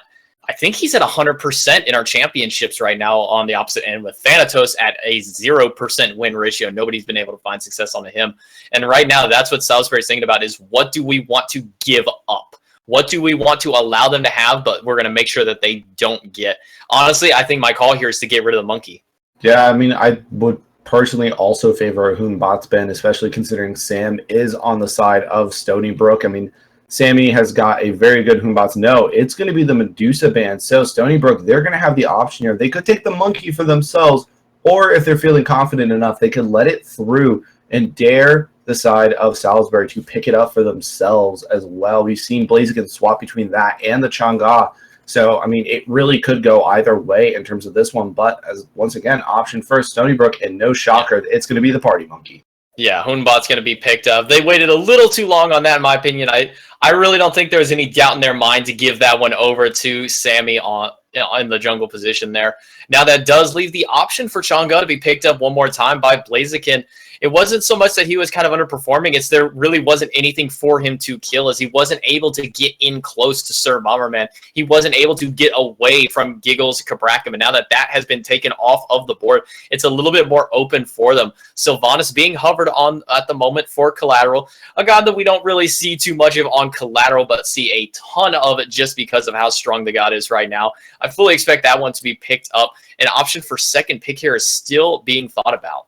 100% in our championships right now on the opposite end, with Thanatos at a 0% win ratio. Nobody's been able to find success on him. And right now, that's what SalisBury's thinking about, is what do we want to give up? What do we want to allow them to have, but we're going to make sure that they don't get? Honestly, I think my call here is to get rid of the monkey. Yeah, I mean, I would personally also favor a Hoon Bots ban, especially considering Sam is on the side of Stony Brook. I mean, Sammy has got a very good Hoon Bots. No, it's going to be the Medusa ban. So Stony Brook, they're going to have the option here. They could take the monkey for themselves, or if they're feeling confident enough, they could let it through and dare the side of SalisBury to pick it up for themselves as well. We've seen Blaziken swap between that and the Chang'e. So, I mean, it really could go either way in terms of this one. But as once again, option first, Stony Brook, and no shocker, it's going to be the party monkey. Yeah, Hoonbot's going to be picked up. They waited a little too long on that, in my opinion. I really don't think there was any doubt in their mind to give that one over to Sammy in the jungle position there. Now, that does leave the option for Chang'e to be picked up one more time by Blaziken. It wasn't so much that he was kind of underperforming. It's there really wasn't anything for him to kill, as he wasn't able to get in close to Sir Bomberman. He wasn't able to get away from Giggles Cabrakan. And now that has been taken off of the board, it's a little bit more open for them. Sylvanas being hovered on at the moment for Collateral, a god that we don't really see too much of on Collateral, but see a ton of it just because of how strong the god is right now. I fully expect that one to be picked up. An option for second pick here is still being thought about.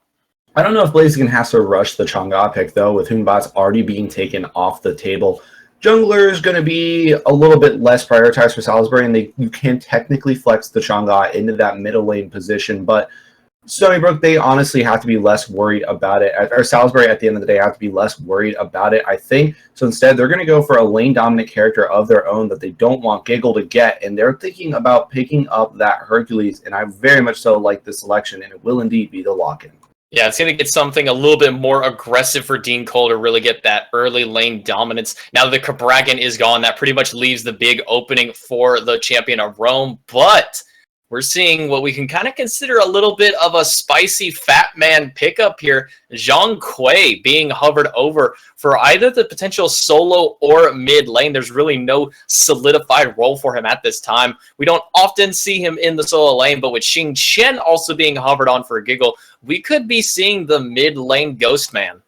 I don't know if Blaziken has to rush the Chang'e pick, though, with Hoonbots already being taken off the table. Jungler is going to be a little bit less prioritized for SalisBury, and you can technically flex the Chang'e into that middle lane position, but Stony Brook, they honestly have to be less worried about it. Or SalisBury, at the end of the day, have to be less worried about it, I think. So instead, they're going to go for a lane-dominant character of their own that they don't want Giggle to get, and they're thinking about picking up that Hercules, and I very much so like this selection, and it will indeed be the lock-in. Yeah, it's going to get something a little bit more aggressive for Dean Cole to really get that early lane dominance. Now that the Cabrakan is gone, that pretty much leaves the big opening for the champion of Rome. But we're seeing what we can kind of consider a little bit of a spicy fat man pickup here. Zhang Kui being hovered over for either the potential solo or mid lane. There's really no solidified role for him at this time. We don't often see him in the solo lane, but with Xing Chen also being hovered on for a giggle, we could be seeing the mid lane ghost man.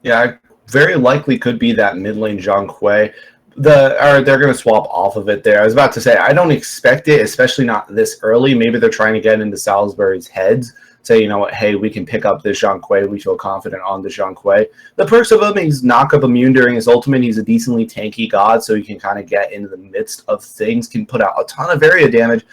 Yeah, very likely could be that mid lane Zhang Kui. They're going to swap off of it there. I was about to say, I don't expect it, especially not this early. Maybe they're trying to get into SalisBury's heads. say, you know what, hey, we can pick up this Zhang Kuei. We feel confident on the Zhang Kuei. The perks of him, he's knock-up immune during his ultimate. He's a decently tanky god, so he can kind of get into the midst of things, can put out a ton of area damage.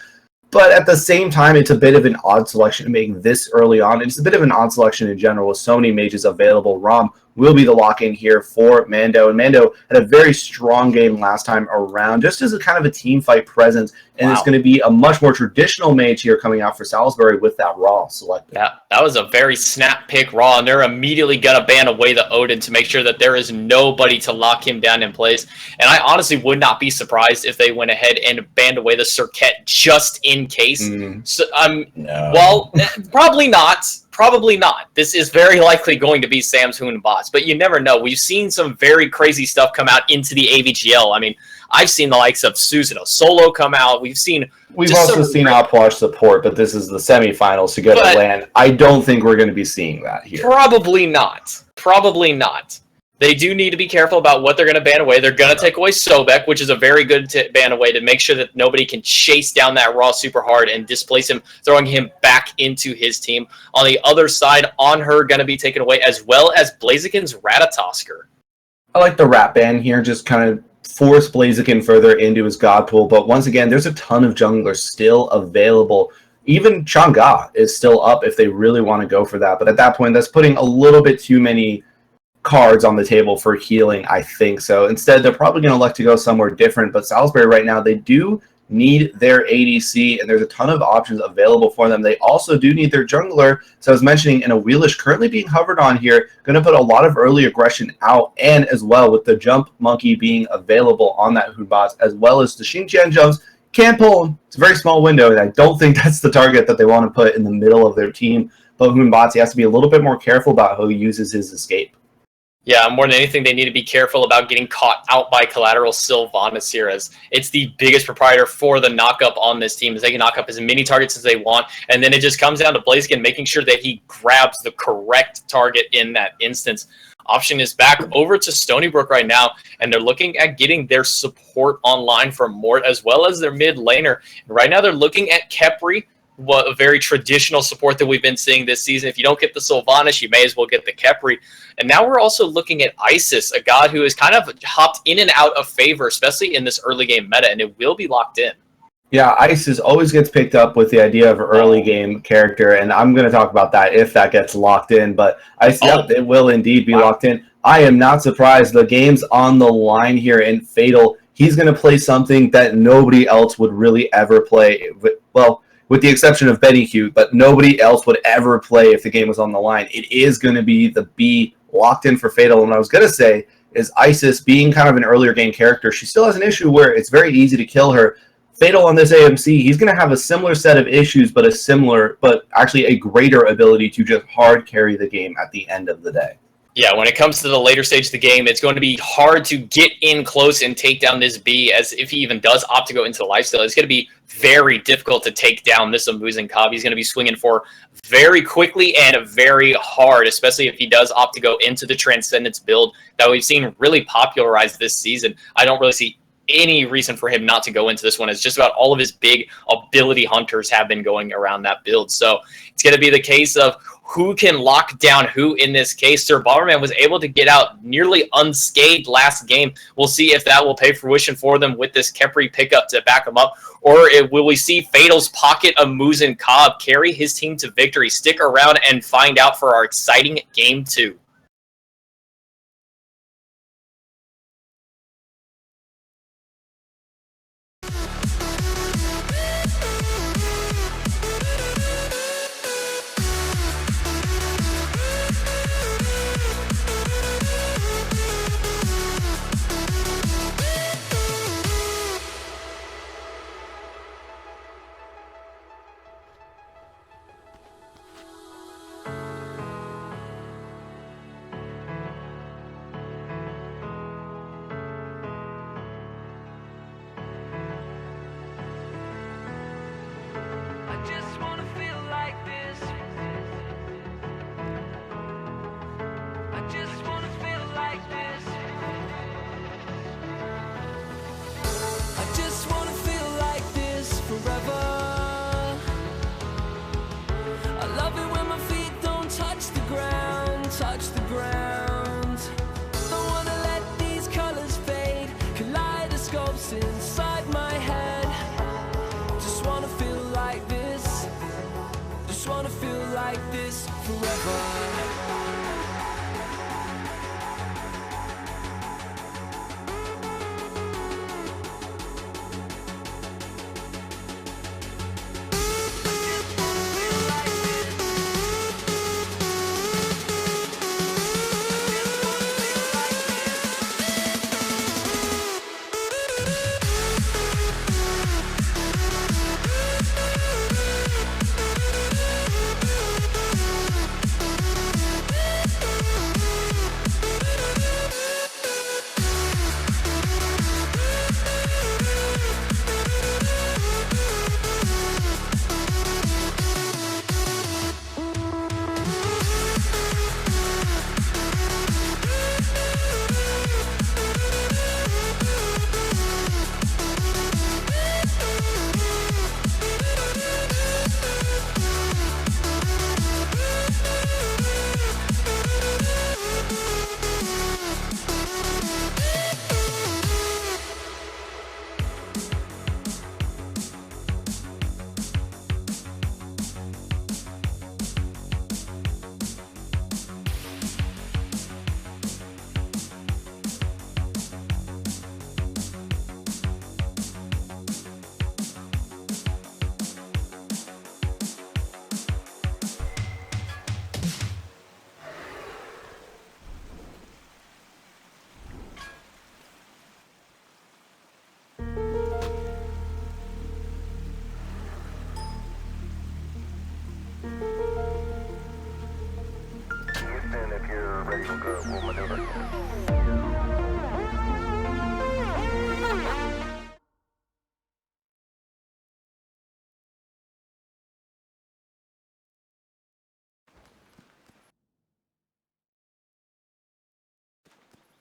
But at the same time, it's a bit of an odd selection to make this early on. It's a bit of an odd selection in general with so many mages available. Rom will be the lock-in here for Mando. And Mando had a very strong game last time around, just as a kind of a team fight presence. And It's going to be a much more traditional mage here coming out for SalisBury with that Raw selected. Yeah, that was a very snap pick Raw, and they're immediately going to ban away the Odin to make sure that there is nobody to lock him down in place. And I honestly would not be surprised if they went ahead and banned away the Circuit just in case. So, No. Well, probably not. Probably not. This is very likely going to be Sam's Hoon bots, but you never know. We've seen some very crazy stuff come out into the AVGL. I mean, I've seen the likes of Susanoo Solo come out. We've also seen Opwash support, but this is the semifinals to go to LAN. I don't think we're going to be seeing that here. Probably not. Probably not. They do need to be careful about what they're going to ban away. They're going to take away Sobek, which is a very good ban away to make sure that nobody can chase down that Raw super hard and displace him, throwing him back into his team. On the other side, On Her going to be taken away, as well as Blaziken's Ratatosker. I like the Rat ban here, just kind of force Blaziken further into his god pool. But once again, there's a ton of junglers still available. Even Chang'e is still up if they really want to go for that. But at that point, that's putting a little bit too many cards on the table for healing, I think. So instead, they're probably going to elect to go somewhere different. But SalisBury right now, they do need their ADC, and there's a ton of options available for them. They also do need their jungler. So I was mentioning, in a Wheelish currently being hovered on here, going to put a lot of early aggression out, and as well with the jump monkey being available on that Hunbots, as well as the Xingqian jumps. Can't pull them. It's a very small window, and I don't think that's the target that they want to put in the middle of their team. But Hunbots, he has to be a little bit more careful about how he uses his escape. Yeah, more than anything, they need to be careful about getting caught out by collateral Sylvanas here, as it's the biggest proprietor for the knockup on this team, as they can knock up as many targets as they want, and then it just comes down to Blaziken making sure that he grabs the correct target in that instance. Option is back over to Stony Brook right now, and they're looking at getting their support online from Mort, as well as their mid laner. And right now, they're looking at Khepri, a very traditional support that we've been seeing this season. If you don't get the Sylvanas, you may as well get the Khepri. And now we're also looking at Isis, a god who has kind of hopped in and out of favor, especially in this early game meta, and it will be locked in. Yeah, Isis always gets picked up with the idea of an early game character, and I'm going to talk about that if that gets locked in. But yep, it will indeed be locked in. I am not surprised. The game's on the line here in Fatal. He's going to play something that nobody else would really ever play. Well, with the exception of Benny Q, but nobody else would ever play if the game was on the line. It is going to be the B locked in for Fatal. And what I was going to say is Isis, being kind of an earlier game character, she still has an issue where it's very easy to kill her. Fatal on this AMC, he's going to have a similar set of issues, but actually a greater ability to just hard carry the game at the end of the day. Yeah, when it comes to the later stage of the game, it's going to be hard to get in close and take down this B, as if he even does opt to go into the lifesteal, it's going to be very difficult to take down this Amuzin Cobb. He's going to be swinging for very quickly and very hard, especially if he does opt to go into the Transcendence build that we've seen really popularized this season. I don't really see any reason for him not to go into this one. It's just about all of his big ability hunters have been going around that build. So it's going to be the case of who can lock down who in this case. Sir Bomberman was able to get out nearly unscathed last game. We'll see if that will pay fruition for them with this Khepri pickup to back them up, or will we see Fatal's pocket of Amuzin Cobb carry his team to victory? Stick around and find out for our exciting Game 2. like this forever. If you're ready, we'll maneuver.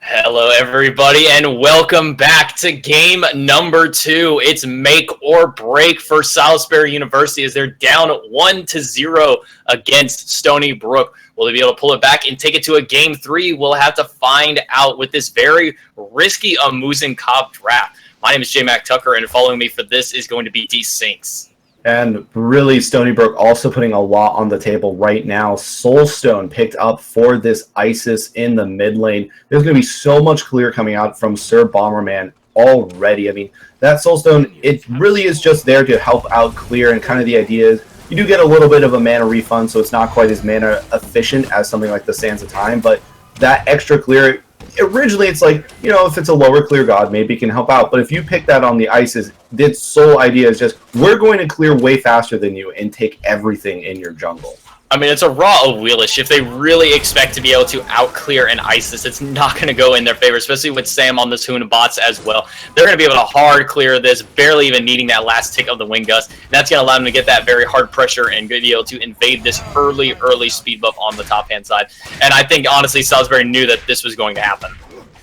Hello, everybody, and welcome back to game number 2. It's make or break for Salisbury University as they're down 1-0 against Stony Brook. Will they be able to pull it back and take it to a game 3? We'll have to find out with this very risky Amusin Cobb draft. My name is J Mac Tucker, and following me for this is going to be D Sinks. And really, Stony Brook also putting a lot on the table right now. Soulstone picked up for this ISIS in the mid lane. There's going to be so much clear coming out from Sir Bomberman already. I mean, that Soulstone, it really is just there to help out clear, and kind of the idea is you do get a little bit of a mana refund, so it's not quite as mana efficient as something like the Sands of Time, but that extra clear, originally it's like, you know, if it's a lower clear god, maybe it can help out. But if you pick that on the ISIS, its sole idea is just, we're going to clear way faster than you and take everything in your jungle. I mean, it's a raw wheelish. If they really expect to be able to out-clear an ISIS, it's not going to go in their favor, especially with Sam on the Hoon bots as well. They're going to be able to hard clear this, barely even needing that last tick of the Wind Gust. And that's going to allow them to get that very hard pressure and be able to invade this early speed buff on the top-hand side. And I think, honestly, Salisbury knew that this was going to happen.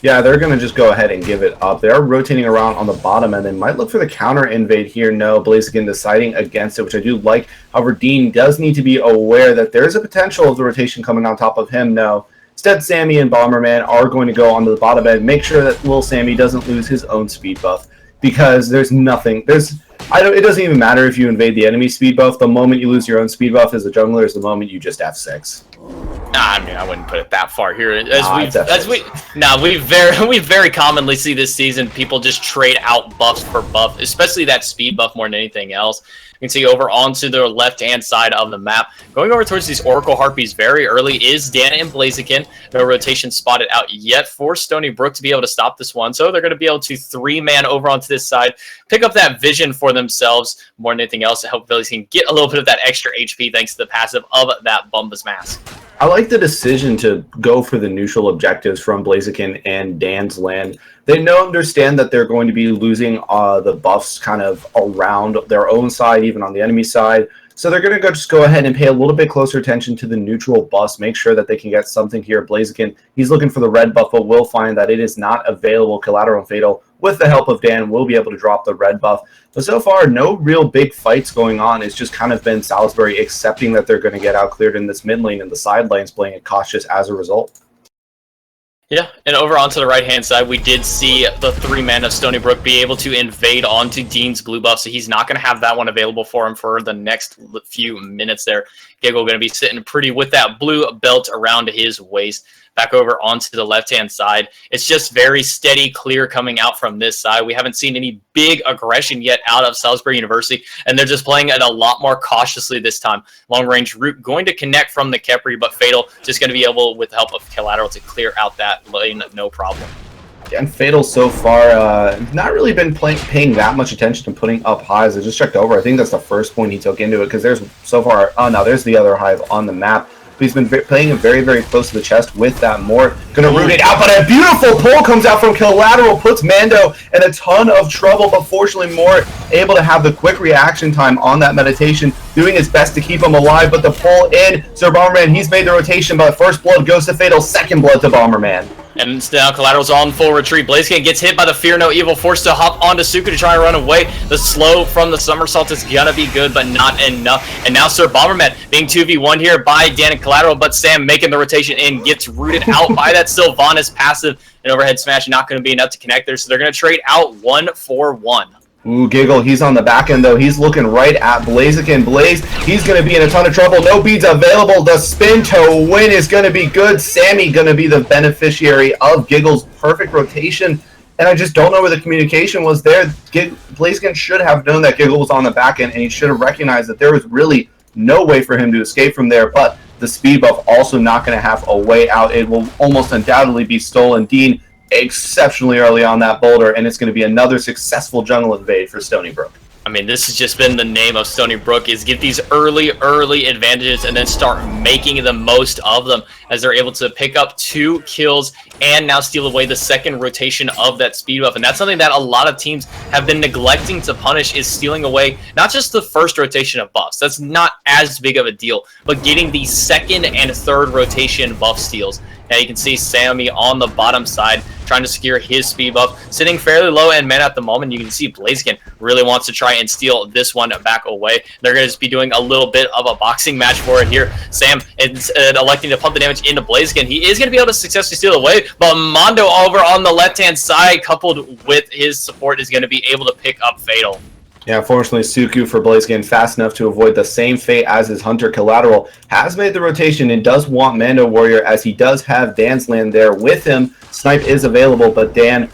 Yeah, they're going to just go ahead and give it up. They are rotating around on the bottom, and they might look for the counter invade here. No, Blaziken deciding against it, which I do like. However, Dean does need to be aware that there is a potential of the rotation coming on top of him. No, instead, Sammy and Bomberman are going to go onto the bottom end, make sure that little Sammy doesn't lose his own speed buff, because there's nothing. It doesn't even matter if you invade the enemy speed buff. The moment you lose your own speed buff as a jungler is the moment you just F6. I mean, I wouldn't put it that far here. We very commonly see this season people just trade out buffs for buff, especially that speed buff more than anything else. You can see over onto the left-hand side of the map. Going over towards these Oracle Harpies very early is Dana and Blaziken. No rotation spotted out yet for Stony Brook to be able to stop this one. So they're going to be able to 3-man over onto this side, pick up that vision for themselves more than anything else to help Blaziken get a little bit of that extra HP thanks to the passive of that Bumba's Mask. I like the decision to go for the neutral objectives from Blaziken and Dan's land. They understand that they're going to be losing the buffs kind of around their own side, even on the enemy side. So they're going to just go ahead and pay a little bit closer attention to the neutral buffs, make sure that they can get something here. Blaziken, he's looking for the red buff, but will find that it is not available. Collateral and Fatal, with the help of Dan, will be able to drop the red buff. But so far, no real big fights going on. It's just kind of been Salisbury accepting that they're going to get out cleared in this mid lane, and the side lanes playing it cautious as a result. Yeah, and over onto the right-hand side, we did see the 3-man of Stony Brook be able to invade onto Dean's blue buff, so he's not going to have that one available for him for the next few minutes there. Giggle going to be sitting pretty with that blue belt around his waist. Back over onto the left-hand side. It's just very steady, clear coming out from this side. We haven't seen any big aggression yet out of SalisBury University, and they're just playing it a lot more cautiously this time. Long-range route going to connect from the Khepri, but Fatal just going to be able, with the help of Collateral, to clear out that lane, no problem. Yeah, and Fatal so far, not really been paying that much attention to putting up hives. I just checked over. I think that's the first point he took into it, because there's so far, oh no, there's the other hive on the map. But he's been playing it very, very close to the chest with that Mort. Gonna root it out, but a beautiful pull comes out from Collateral, puts Mando in a ton of trouble, but fortunately Mort able to have the quick reaction time on that meditation, doing his best to keep him alive, but the pull in, Sir Bomberman, he's made the rotation, but first blood goes to Fatal, second blood to Bomberman. And now Collateral's on full retreat. Blaziken gets hit by the Fear No Evil, forced to hop onto Suku to try and run away. The slow from the somersault is gonna be good, but not enough. And now Sir Bomberman being 2v1 here by Dan and Collateral, but Sam making the rotation in, gets rooted out by that Sylvanas passive. An overhead smash not gonna be enough to connect there, so they're gonna trade out 1-4-1. Ooh, Giggle, he's on the back end, though. He's looking right at Blaziken. Blaze, he's going to be in a ton of trouble. No beads available. The spin to win is going to be good. Sammy going to be the beneficiary of Giggle's perfect rotation. And I just don't know where the communication was there. Blaziken should have known that Giggle was on the back end, and he should have recognized that there was really no way for him to escape from there. But the speed buff also not going to have a way out. It will almost undoubtedly be stolen. Dean exceptionally early on that boulder, and it's going to be another successful jungle invade for Stony Brook. I mean, this has just been the name of Stony Brook, is get these early advantages and then start making the most of them as they're able to pick up 2 kills and now steal away the second rotation of that speed buff. And that's something that a lot of teams have been neglecting to punish, is stealing away not just the first rotation of buffs. That's not as big of a deal, but getting the second and third rotation buff steals. Now you can see Sammy on the bottom side trying to secure his speed buff, sitting fairly low in mana at the moment. You can see Blaziken really wants to try and steal this one back away. They're going to just be doing a little bit of a boxing match for it here. Sam is electing to pump the damage into Blaziken. He is going to be able to successfully steal away, but Mondo over on the left-hand side, coupled with his support, is going to be able to pick up Fatal. Yeah, fortunately, Suku for Blaziken, fast enough to avoid the same fate as his Hunter. Collateral has made the rotation and does want Mando Warrior, as he does have Dan's land there with him. Snipe is available, but Dan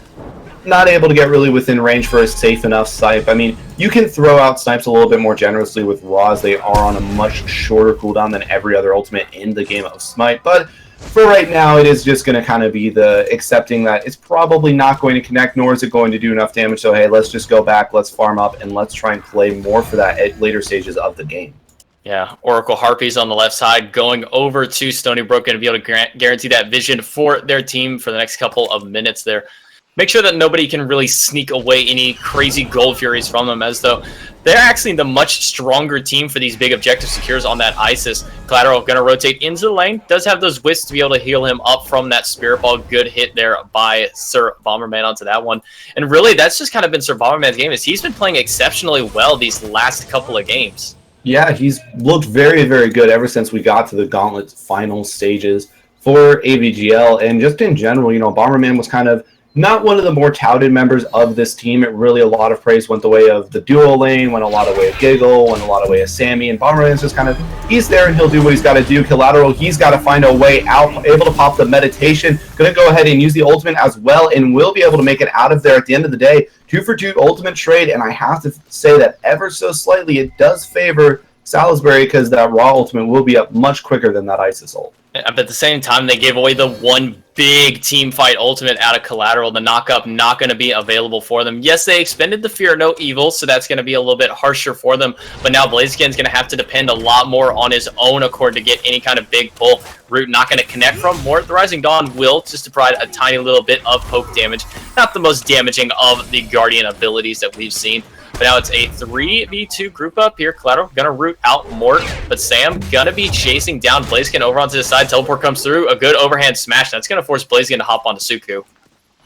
not able to get really within range for a safe enough snipe. I mean, you can throw out snipes a little bit more generously with Raw, as they are on a much shorter cooldown than every other ultimate in the game of Smite, but for right now, it is just going to kind of be the accepting that it's probably not going to connect, nor is it going to do enough damage. So, hey, let's just go back, let's farm up, and let's try and play more for that at later stages of the game. Yeah, Oracle Harpies on the left side going over to Stony Brook, and be able to guarantee that vision for their team for the next couple of minutes there. Make sure that nobody can really sneak away any crazy Gold Furies from them, as though they're actually the much stronger team for these big objective secures on that Isis. Collateral going to rotate into the lane. Does have those wisps to be able to heal him up from that Spirit Ball. Good hit there by Sir Bomberman onto that one. And really, that's just kind of been Sir Bomberman's game, is he's been playing exceptionally well these last couple of games. Yeah, he's looked very, very good ever since we got to the Gauntlet final stages for AVGL. And just in general, you know, Bomberman was kind of not one of the more touted members of this team. It really, a lot of praise went the way of the duo lane, went a lot of way of Giggle, went a lot of way of Sammy, and Bomberman's just kind of, he's there and he'll do what he's got to do. Collateral, he's got to find a way out, able to pop the meditation, going to go ahead and use the ultimate as well, and will be able to make it out of there at the end of the day. 2-for-2 ultimate trade, and I have to say that ever so slightly, it does favor SalisBury, because that Raw ultimate will be up much quicker than that Isis ult. But at the same time, they gave away the one big team fight ultimate out of Collateral. The knock-up not going to be available for them. Yes, they expended the Fear No Evil, so that's going to be a little bit harsher for them. But now Blaziken's going to have to depend a lot more on his own accord to get any kind of big pull. Root not going to connect from Mort. The Rising Dawn will just to provide a tiny little bit of poke damage. Not the most damaging of the Guardian abilities that we've seen. But now it's a 3v2 group up here. Collateral gonna root out Mort, but Sam gonna be chasing down Blaziken over onto the side. Teleport comes through, a good overhand smash. That's gonna force Blaziken to hop onto Suku.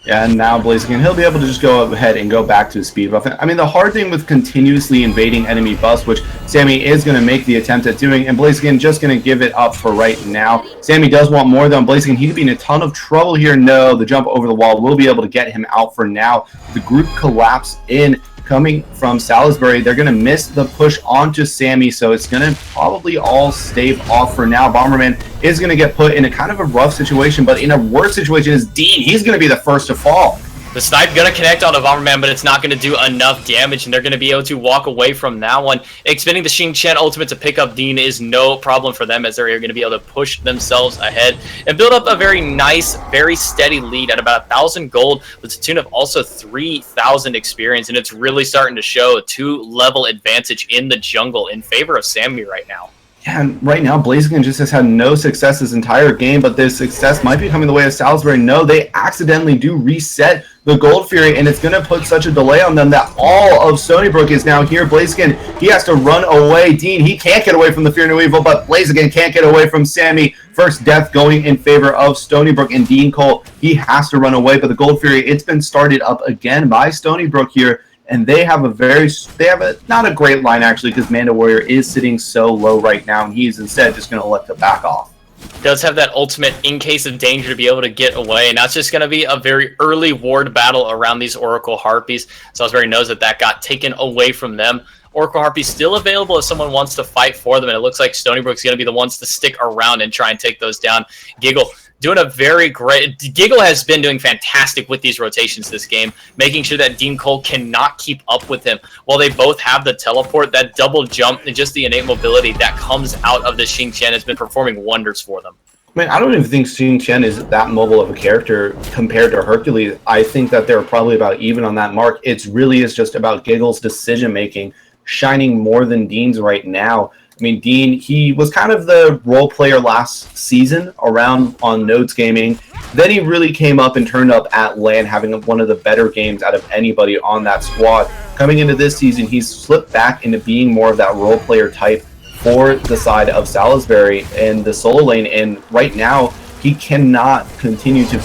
And now Blaziken, he'll be able to just go ahead and go back to his speed buff. I mean, the hard thing with continuously invading enemy buffs, which Sammy is going to make the attempt at doing, and Blaziken just going to give it up for right now. Sammy does want more, though. Blaziken, he could be in a ton of trouble here. No, the jump over the wall will be able to get him out for now. The group collapse in. Coming from SalisBury, they're going to miss the push onto Sammy, so it's going to probably all stave off for now. Bomberman is going to get put in a kind of a rough situation, but in a worse situation is Dean. He's going to be the first to fall. The snipe gonna connect on a Bomberman, but it's not gonna do enough damage, and they're gonna be able to walk away from that one. Expending the Xingqian ultimate to pick up Dean is no problem for them, as they're gonna be able to push themselves ahead and build up a very nice, very steady lead at about 1,000 gold, with a tune of also 3,000 experience, and it's really starting to show a 2-level advantage in the jungle in favor of Sammy right now. Yeah, and right now, Blaziken just has had no success this entire game, but this success might be coming the way of SalisBury. No, they accidentally do reset the Gold Fury, and it's going to put such a delay on them that all of Stony Brook is now here. Blaziken, he has to run away. Dean, he can't get away from the Fear No Evil, but Blaziken can't get away from Sammy. First death going in favor of Stony Brook, and Dean Cole, he has to run away, but the Gold Fury, it's been started up again by Stony Brook here. And they have not a great line, actually, because Manda Warrior is sitting so low right now, and he's instead just going to let the back off. Does have that ultimate in case of danger to be able to get away, and that's just going to be a very early ward battle around these Oracle Harpies. SalisBury knows that got taken away from them. Oracle Harpies still available if someone wants to fight for them, and it looks like Stony Brook's going to be the ones to stick around and try and take those down. Giggle doing a very great... Giggle has been doing fantastic with these rotations this game, making sure that Dean Cole cannot keep up with him. While they both have the teleport, that double jump, and just the innate mobility that comes out of the Xingqian has been performing wonders for them. I mean, I don't even think Xingqian is that mobile of a character compared to Hercules. I think that they're probably about even on that mark. It really is just about Giggle's decision-making, shining more than Dean's right now. I mean, Dean, he was kind of the role player last season around on Nodes Gaming. Then he really came up and turned up at LAN, having one of the better games out of anybody on that squad. Coming into this season, he's slipped back into being more of that role player type for the side of SalisBury and the solo lane. And right now, he cannot continue to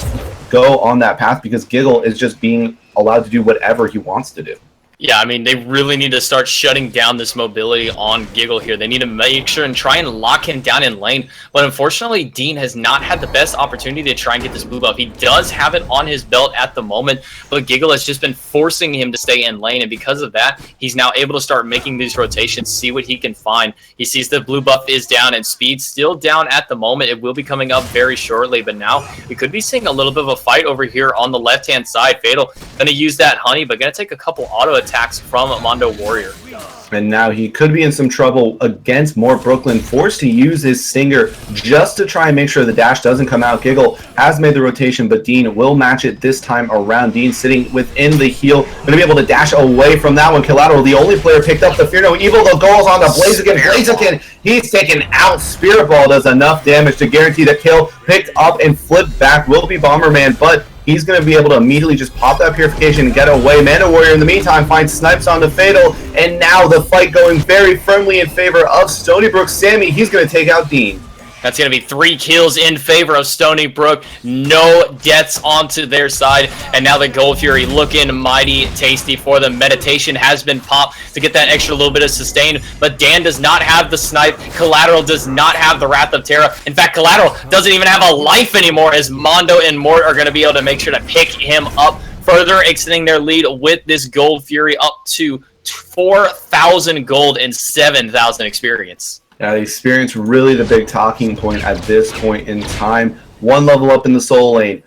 go on that path because Giggle is just being allowed to do whatever he wants to do. Yeah, I mean, they really need to start shutting down this mobility on Giggle here. They need to make sure and try and lock him down in lane. But unfortunately, Dean has not had the best opportunity to try and get this blue buff. He does have it on his belt at the moment, but Giggle has just been forcing him to stay in lane. And because of that, he's now able to start making these rotations, see what he can find. He sees the blue buff is down and speed still down at the moment. It will be coming up very shortly, but now we could be seeing a little bit of a fight over here on the left-hand side. Fatal going to use that honey, but going to take a couple auto attacks from Mondo Warrior. And now he could be in some trouble against more Brooklyn, forced to use his Stinger just to try and make sure the dash doesn't come out. Giggle has made the rotation, but Dean will match it this time around. Dean sitting within the heal, going to be able to dash away from that one. Collateral, the only player picked up the Fear No Evil. The goals on the Blaziken. Blaziken, he's taken out. Spirit Ball does enough damage to guarantee the kill. Picked up and flipped back will be Bomberman, but he's going to be able to immediately just pop that Purification and get away. Manda Warrior, in the meantime, finds snipes on the Fatal, and now the fight going very firmly in favor of Stony Brook. Sammy, he's going to take out Dean. That's going to be 3 kills in favor of Stony Brook. No deaths onto their side. And now the Gold Fury looking mighty tasty for them. Meditation has been popped to get that extra little bit of sustain. But Dan does not have the snipe. Collateral does not have the Wrath of Terra. In fact, Collateral doesn't even have a life anymore, as Mondo and Mort are going to be able to make sure to pick him up, further extending their lead with this Gold Fury up to 4,000 gold and 7,000 experience. The experience really the big talking point at this point in time. 1 level up in the solo lane,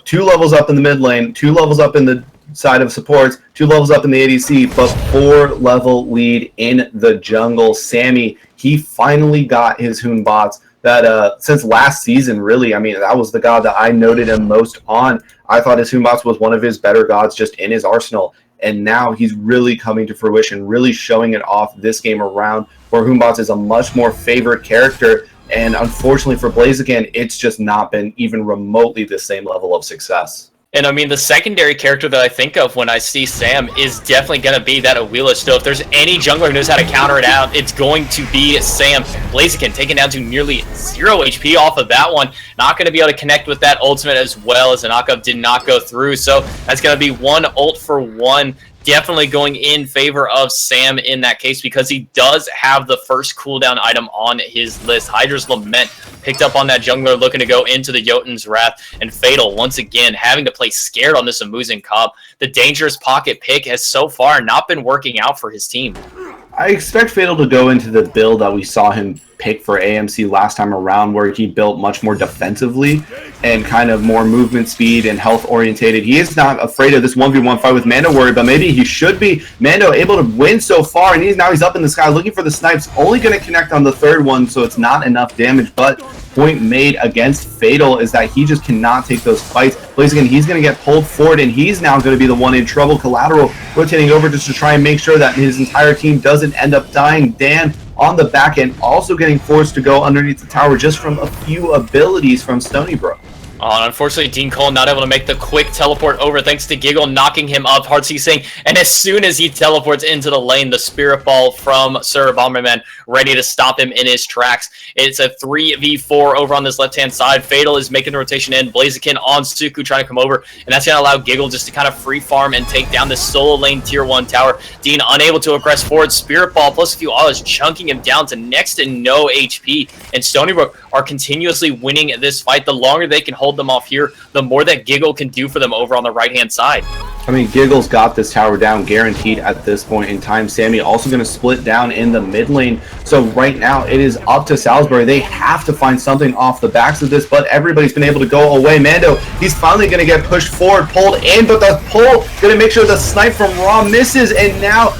2 levels up in the mid lane, 2 levels up in the side of supports, 2 levels up in the ADC, but 4 level lead in the jungle. Sammy, he finally got his Hoon bots that since last season, really. I mean, that was the god that I noted him most on. I thought his Hoon bots was one of his better gods just in his arsenal. And now he's really coming to fruition, really showing it off this game around, where Hoonbots is a much more favored character. And unfortunately for Blaziken, it's just not been even remotely the same level of success. And I mean, the secondary character that I think of when I see Sam is definitely going to be that Awila. So if there's any jungler who knows how to counter it out, it's going to be Sam. Blaziken taken down to nearly 0 HP off of that one. Not going to be able to connect with that ultimate as well, as the knockup did not go through. So that's going to be 1 ult for 1. Definitely going in favor of Sam in that case, because he does have the first cooldown item on his list. Hydra's Lament picked up on that jungler looking to go into the Jotun's Wrath, and Fatal once again having to play scared on this Amusin Cobb. The dangerous pocket pick has so far not been working out for his team. I expect Fatal to go into the build that we saw him pick for AMC last time around, where he built much more defensively and kind of more movement speed and health orientated. He is not afraid of this 1v1 fight with Mando Warrior, but maybe he should be. Mando able to win so far, and he's up in the sky looking for the snipes, only going to connect on the third one, so it's not enough damage. But point made against Fatal is that he just cannot take those fights. Blaziken, he's going to get pulled forward, and he's now going to be the one in trouble. Collateral rotating over just to try and make sure that his entire team doesn't end up dying. Dan on the back end also getting forced to go underneath the tower just from a few abilities from Stony Brook. Unfortunately, Dean Cole not able to make the quick teleport over thanks to Giggle knocking him up. Hard's saying, and as soon as he teleports into the lane, the Spirit Ball from Sir Bomberman ready to stop him in his tracks. It's a 3v4 over on this left-hand side. Fatal is making the rotation in. Blaziken on Suku trying to come over, and that's going to allow Giggle just to kind of free farm and take down this solo lane tier 1 tower. Dean unable to aggress forward. Spirit Ball plus a few autos chunking him down to next to no HP, and Stony Brook are continuously winning this fight. The longer they can hold them off here, the more that Giggle can do for them over on the right-hand side. I mean, Giggle's got this tower down guaranteed at this point in time. Sammy also going to split down in the mid lane. So right now, it is up to SalisBury. They have to find something off the backs of this, but everybody's been able to go away. Mando, he's finally going to get pushed forward, pulled in, but the pull going to make sure the snipe from Raw misses, and now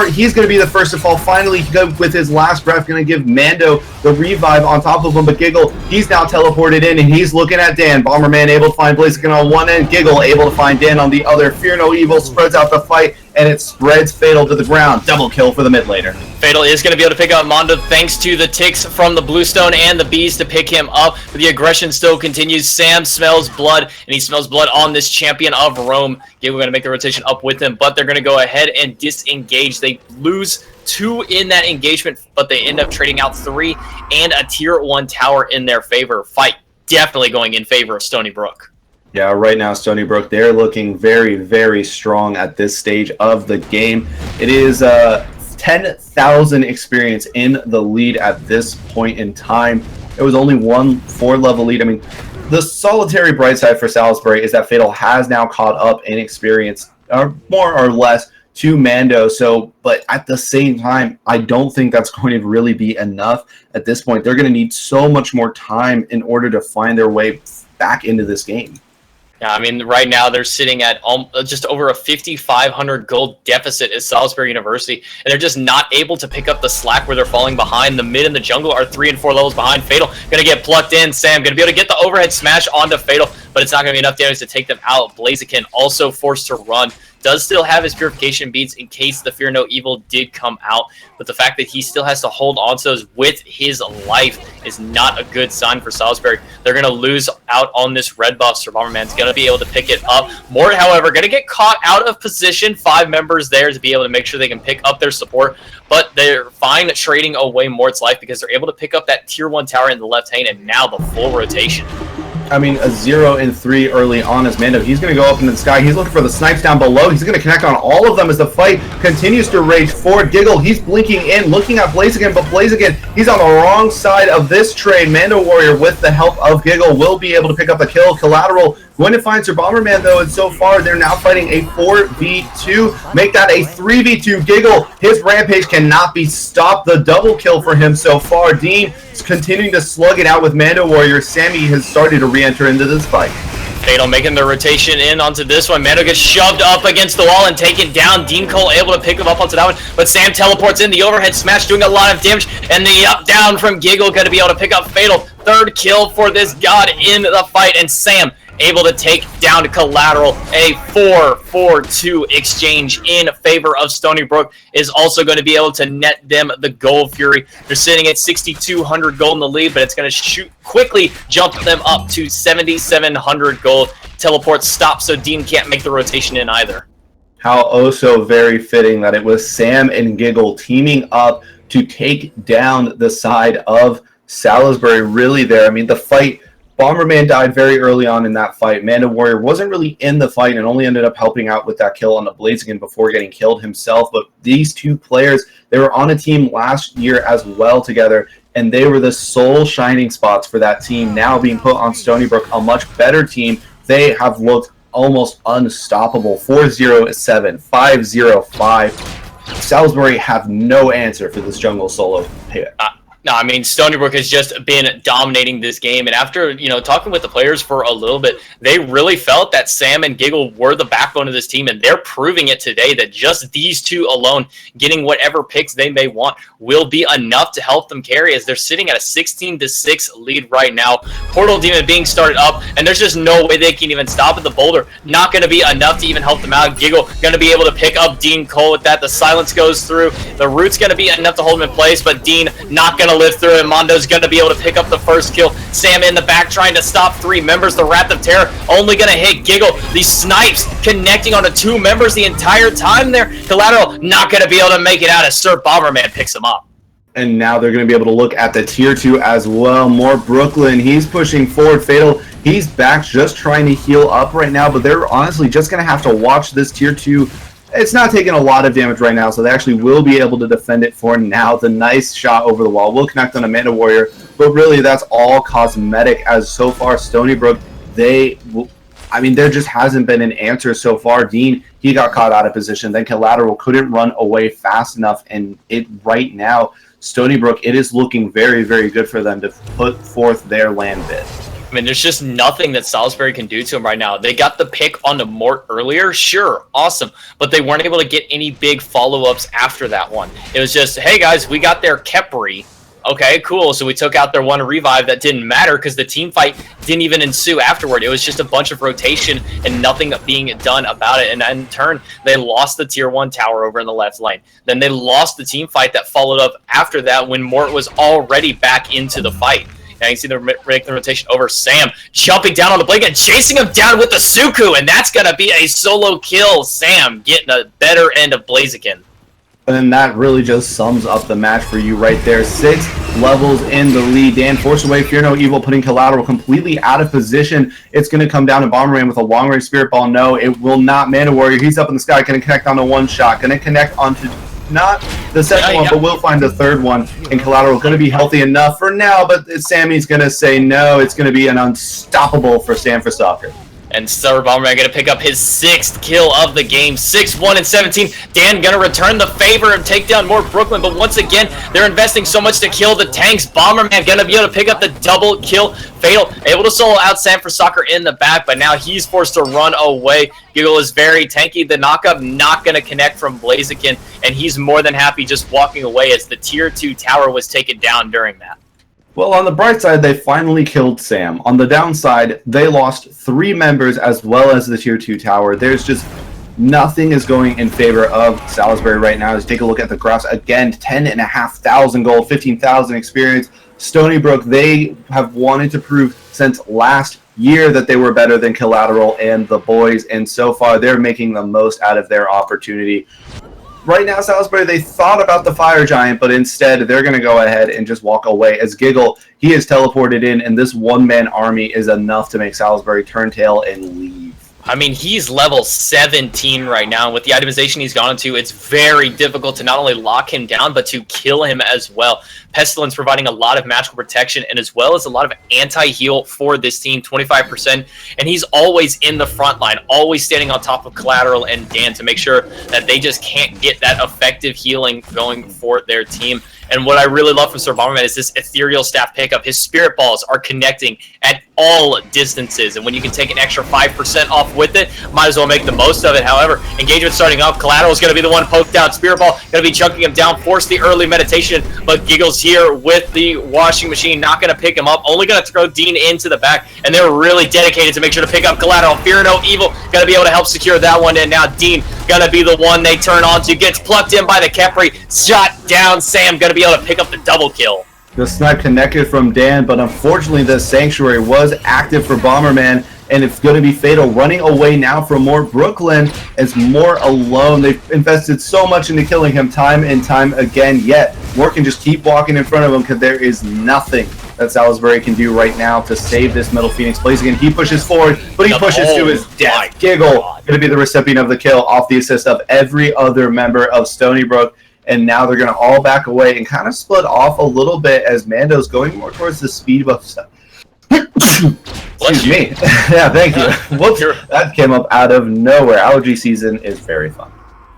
he's going to be the first to fall. Finally, with his last breath, going to give Mando the revive on top of him, but Giggle, he's now teleported in, and he's looking at Dan. Bomberman able to find Blaziken on one end, Giggle able to find Dan on the other. Fear no evil spreads out the fight, and it spreads Fatal to the ground. Double kill for the mid laner. Fatal is going to be able to pick up Mondo thanks to the ticks from the Bluestone and the bees to pick him up. But the aggression still continues. Sam smells blood, and he smells blood on this champion of Rome. We're going to make the rotation up with him, but they're going to go ahead and disengage. They lose 2 in that engagement, but they end up trading out 3 and a tier 1 tower in their favor. Fight definitely going in favor of Stony Brook. Yeah, right now, Stony Brook, they're looking very, very strong at this stage of the game. It is 10,000 experience in the lead at this point in time. It was only 1 4-level lead. I mean, the solitary bright side for SalisBury is that Fatal has now caught up in experience, more or less, to Mando. So, but at the same time, I don't think that's going to really be enough at this point. They're going to need so much more time in order to find their way back into this game. Yeah, I mean, right now they're sitting at just over a 5,500 gold deficit at Salisbury University, and they're just not able to pick up the slack where they're falling behind. The mid and the jungle are 3 and 4 levels behind. Fatal going to get plucked in. Sam going to be able to get the overhead smash onto Fatal, but it's not going to be enough damage to take them out. Blaziken also forced to run. Does still have his purification beads in case the Fear No Evil did come out, but the fact that he still has to hold on to those with his life is not a good sign for Salisbury. They're going to lose out on this red buff. Sir Bomberman's going to be able to pick it up. Mort, however, going to get caught out of position. 5 members there to be able to make sure they can pick up their support, but they're fine trading away Mort's life because they're able to pick up that tier 1 tower in the left lane, and now the full rotation. I mean, a 0 and 3 early on as Mando. He's going to go up into the sky. He's looking for the snipes down below. He's going to connect on all of them as the fight continues to rage forward. Giggle, he's blinking in, looking at Blaziken, but Blaziken, he's on the wrong side of this trade. Mando Warrior, with the help of Giggle, will be able to pick up the kill. Collateral going to find Sir Bomberman, though, and so far they're now fighting a 4v2. Make that a 3v2. Giggle, his rampage cannot be stopped. The double kill for him so far. Dean is continuing to slug it out with Mando Warrior. Sammy has started to re-enter into this fight. Fatal making the rotation in onto this one. Mando gets shoved up against the wall and taken down. Dean Cole able to pick him up onto that one, but Sam teleports in. The overhead smash doing a lot of damage, and the up down from Giggle going to be able to pick up Fatal. 3rd kill for this god in the fight, and Sam able to take down Collateral. A 4-4-2 exchange in favor of Stony Brook is also going to be able to net them the Gold Fury. They're sitting at 6,200 gold in the lead, but it's going to quickly jump them up to 7,700 gold teleport stops so Dean can't make the rotation in either. How oh so very fitting that it was Sam and Giggle teaming up to take down the side of SalisBury really there. I mean, the fight, Bomberman died very early on in that fight. Manda Warrior wasn't really in the fight and only ended up helping out with that kill on the Blaziken before getting killed himself. But these two players, they were on a team last year as well together, and they were the sole shining spots for that team. Now being put on Stony Brook, a much better team, they have looked almost unstoppable. 4-0-7, 5-0-5. SalisBury have no answer for this jungle solo hit. No, I mean, Stony Brook has just been dominating this game, and after, talking with the players for a little bit, they really felt that Sam and Giggle were the backbone of this team, and they're proving it today that just these two alone, getting whatever picks they may want, will be enough to help them carry, as they're sitting at a 16-6 lead right now. Portal Demon being started up, and there's just no way they can even stop it. The boulder not going to be enough to even help them out. Giggle going to be able to pick up Dean Cole with that. The silence goes through. The root's going to be enough to hold him in place, but Dean not going to live through it. Mondo's going to be able to pick up the first kill. Sam in the back trying to stop 3 members. The Wrath of Terror only going to hit Giggle. These snipes connecting onto 2 members the entire time there. Collateral not going to be able to make it out as Sir Bomberman picks him up. And now they're going to be able to look at the tier 2 as well. More Brooklyn. He's pushing forward. Fatal, he's back just trying to heal up right now, but they're honestly just going to have to watch this tier 2. It's not taking a lot of damage right now, so they actually will be able to defend it for now. The nice shot over the wall will connect on Amanda Warrior, but really that's all cosmetic, as so far Stony Brook, there just hasn't been an answer so far. Dean, he got caught out of position, then Collateral couldn't run away fast enough, and right now, Stony Brook, it is looking very, very good for them to put forth their land bid. I mean, there's just nothing that Salisbury can do to him right now. They got the pick on the Mort earlier, sure, awesome, but they weren't able to get any big follow-ups after that one. It was just, hey guys, we got their Kepri. Okay, cool, so we took out their one revive that didn't matter because the team fight didn't even ensue afterward. It was just a bunch of rotation and nothing being done about it, and in turn, they lost the tier 1 tower over in the left lane. Then they lost the team fight that followed up after that when Mort was already back into the fight. Now you can see them make the rotation over. Sam jumping down on the blink and chasing him down with the Suku, and that's going to be a solo kill. Sam getting a better end of Blaziken. And then that really just sums up the match for you right there. 6 levels in the lead. Dan forced away Fear No Evil, putting Collateral completely out of position. It's going to come down to Bomberman with a long-range Spirit Ball. No, it will not. Manda Warrior, he's up in the sky. Going to connect on the one shot. Going to connect onto not the second one, but we'll find the third one. And Collateral going to be healthy enough for now, but Sammy's going to say no. It's going to be an unstoppable for Stanford Soccer. And Sir Bomberman going to pick up his 6th kill of the game. 6-1-17. Dan going to return the favor and take down more Brooklyn. But once again, they're investing so much to kill the tanks. Bomberman going to be able to pick up the double kill. Fatal able to solo out Sanford Soccer in the back, but now he's forced to run away. Giggle is very tanky. The knockup not going to connect from Blaziken, and he's more than happy just walking away as the tier 2 tower was taken down during that. Well, on the bright side, they finally killed Sam. On the downside, they lost 3 members as well as the tier 2 tower. There's just nothing is going in favor of SalisBury right now. Let's take a look at the graphs again. 10,500 gold, 15,000 experience. Stony Brook, they have wanted to prove since last year that they were better than Collateral and the boys, and so far they're making the most out of their opportunity. Right now, SalisBury, they thought about the Fire Giant, but instead they're going to go ahead and just walk away. As Giggle, he is teleported in, and this one-man army is enough to make SalisBury turn tail and leave. I mean, he's level 17 right now, and with the itemization he's gone into, it's very difficult to not only lock him down, but to kill him as well. Pestilence providing a lot of magical protection, and as well as a lot of anti-heal for this team, 25%, and he's always in the front line, always standing on top of Collateral and Dan to make sure that they just can't get that effective healing going for their team. And what I really love from Sir Bomberman is this ethereal staff pickup. His spirit balls are connecting at all distances, and when you can take an extra 5% off with it, might as well make the most of it. However, engagement starting up. Collateral is going to be the one poked out. Spirit ball going to be chunking him down, force the early meditation, but Giggle's here with the washing machine, not going to pick him up, only going to throw Dean into the back, and they're really dedicated to make sure to pick up Collateral. Fear No Evil going to be able to help secure that one, and now Dean going to be the one they turn on to. Gets plucked in by the Kepri, shot down. Sam going to be able to pick up the double kill. The snipe connected from Dan, but unfortunately the Sanctuary was active for Bomberman, and it's going to be Fatal running away now from more. Brooklyn is more alone. They've invested so much into killing him time and time again, yet Moore can just keep walking in front of him because there is nothing that SalisBury can do right now to save this Metal Phoenix place. Again, he pushes forward, but he pushes to his death. Giggle going to be the recipient of the kill off the assist of every other member of Stony Brook. And now they're going to all back away and kind of split off a little bit as Mando's going more towards the speed buff stuff. Excuse me. Yeah, thank you. Whoops, that came up out of nowhere. Allergy season is very fun.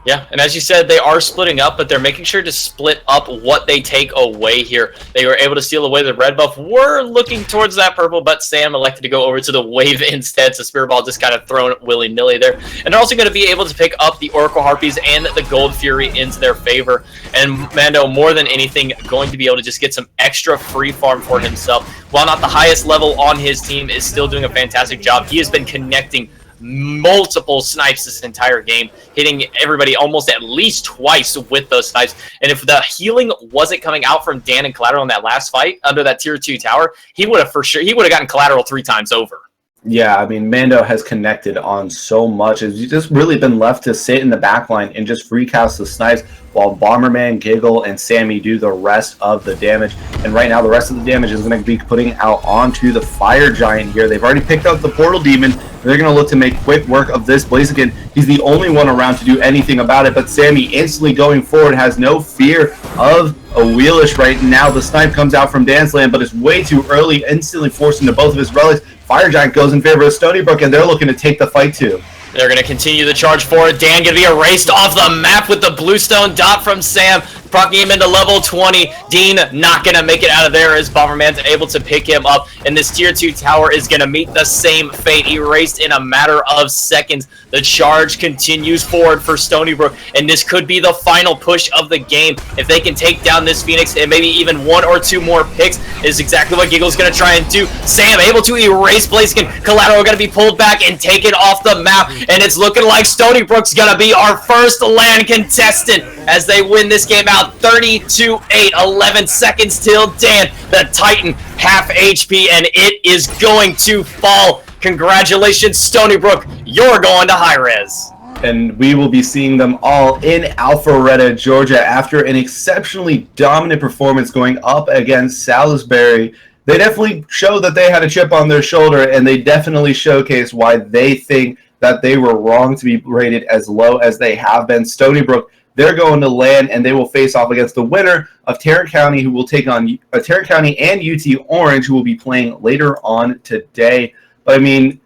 Yeah, and as you said, they are splitting up, but they're making sure to split up what they take away here. They were able to steal away the red buff. We're looking towards that purple, but Sam elected to go over to the wave instead, so Spirit Ball just kind of thrown willy-nilly there. And they're also going to be able to pick up the Oracle Harpies and the Gold Fury into their favor. And Mando, more than anything, going to be able to just get some extra free farm for himself. While not the highest level on his team, is still doing a fantastic job. He has been connecting multiple snipes this entire game, hitting everybody almost at least twice with those snipes. And if the healing wasn't coming out from Dan and Collateral in that last fight under that tier 2 tower, he would have gotten Collateral 3 times over. Yeah, I mean, Mando has connected on so much. He's just really been left to sit in the back line and just free cast the snipes while Bomberman, Giggle, and Sammy do the rest of the damage. And right now, the rest of the damage is going to be putting out onto the Fire Giant here. They've already picked up the Portal Demon. They're going to look to make quick work of this Blaziken. He's the only one around to do anything about it, but Sammy instantly going forward has no fear of a Wheelish right now. The snipe comes out from Dance Land, but it's way too early, instantly forced into both of his relics. Fire Giant goes in favor of Stony Brook, and they're looking to take the fight too. They're going to continue the charge forward. Dan going to be erased off the map with the bluestone dot from Sam, proccing him into level 20. Dean not going to make it out of there as Bomberman's able to pick him up. And this tier 2 tower is going to meet the same fate, erased in a matter of seconds. The charge continues forward for Stony Brook, and this could be the final push of the game. If they can take down this Phoenix and maybe even 1 or 2 more picks, is exactly what Giggle's going to try and do. Sam able to erase Blaziken. Collateral going to be pulled back and taken off the map. And it's looking like Stony Brook's going to be our first land contestant as they win this game out 30-8, 11 seconds till Dan, the Titan, half HP, and it is going to fall. Congratulations, Stony Brook. You're going to high res. And we will be seeing them all in Alpharetta, Georgia, after an exceptionally dominant performance going up against SalisBury. They definitely showed that they had a chip on their shoulder, and they definitely showcased why they think that they were wrong to be rated as low as they have been. Stony Brook, they're going to land, and they will face off against the winner of Tarrant County, who will take on Tarrant County and UT Orange, who will be playing later on today. But, I mean,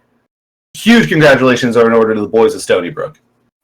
huge congratulations are in order to the boys of Stony Brook.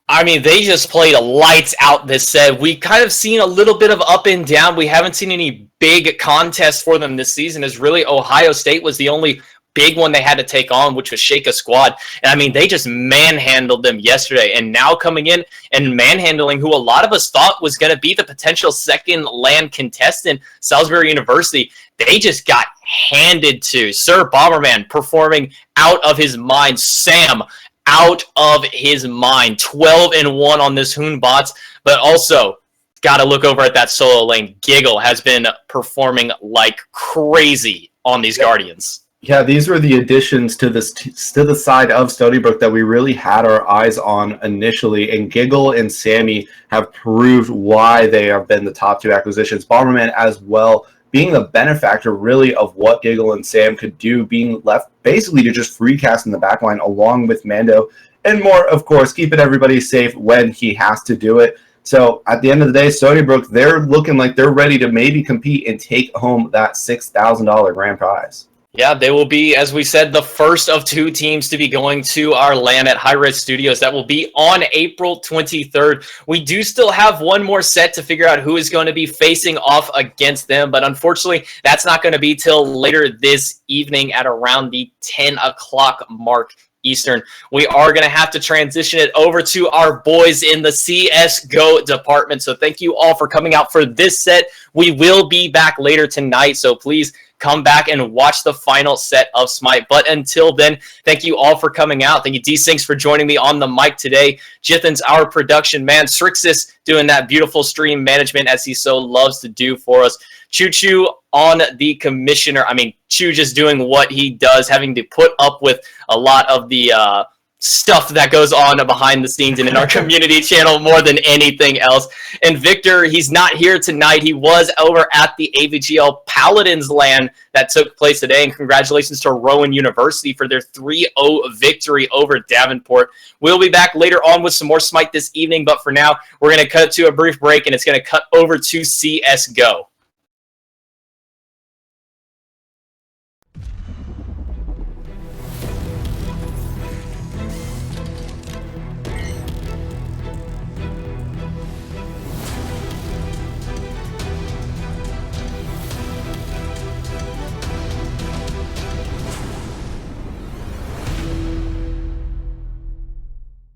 I mean, they just played lights out this set. We kind of seen a little bit of up and down. We haven't seen any big contests for them this season, as really Ohio State was the only big one they had to take on, which was Shake a Squad. And I mean, they just manhandled them yesterday. And now coming in and manhandling who a lot of us thought was going to be the potential second land contestant, Salisbury University, they just got handed to. Sir Bomberman performing out of his mind. Sam out of his mind. 12-1 on this Hoon bots, but also got to look over at that solo lane. Giggle has been performing like crazy on these Guardians. Yeah, these were the additions to this to the side of Stony Brook that we really had our eyes on initially, and Giggle and Sammy have proved why they have been the top 2 acquisitions. Bomberman as well, being the benefactor really of what Giggle and Sam could do, being left basically to just free cast in the backline along with Mando, and more, of course, keeping everybody safe when he has to do it. So at the end of the day, Stony Brook, they're looking like they're ready to maybe compete and take home that $6,000 grand prize. Yeah, they will be, as we said, the first of 2 teams to be going to our LAN at High Res Studios. That will be on April 23rd. We do still have one more set to figure out who is going to be facing off against them, but unfortunately, that's not going to be till later this evening at around the 10 o'clock mark Eastern. We are going to have to transition it over to our boys in the CSGO department. So thank you all for coming out for this set. We will be back later tonight, so please come back and watch the final set of Smite. But until then, thank you all for coming out. Thank you, D-Sinks, for joining me on the mic today. Jithan's our production man. Strixus doing that beautiful stream management as he so loves to do for us. Choo Choo on the commissioner. I mean, Choo just doing what he does, having to put up with a lot of the stuff that goes on behind the scenes and in our community channel more than anything else. And Victor, he's not here tonight. He was over at the AVGL Paladins LAN that took place today. And congratulations to Rowan University for their 3-0 victory over Davenport. We'll be back later on with some more Smite this evening. But for now, we're going to cut to a brief break, and it's going to cut over to CSGO.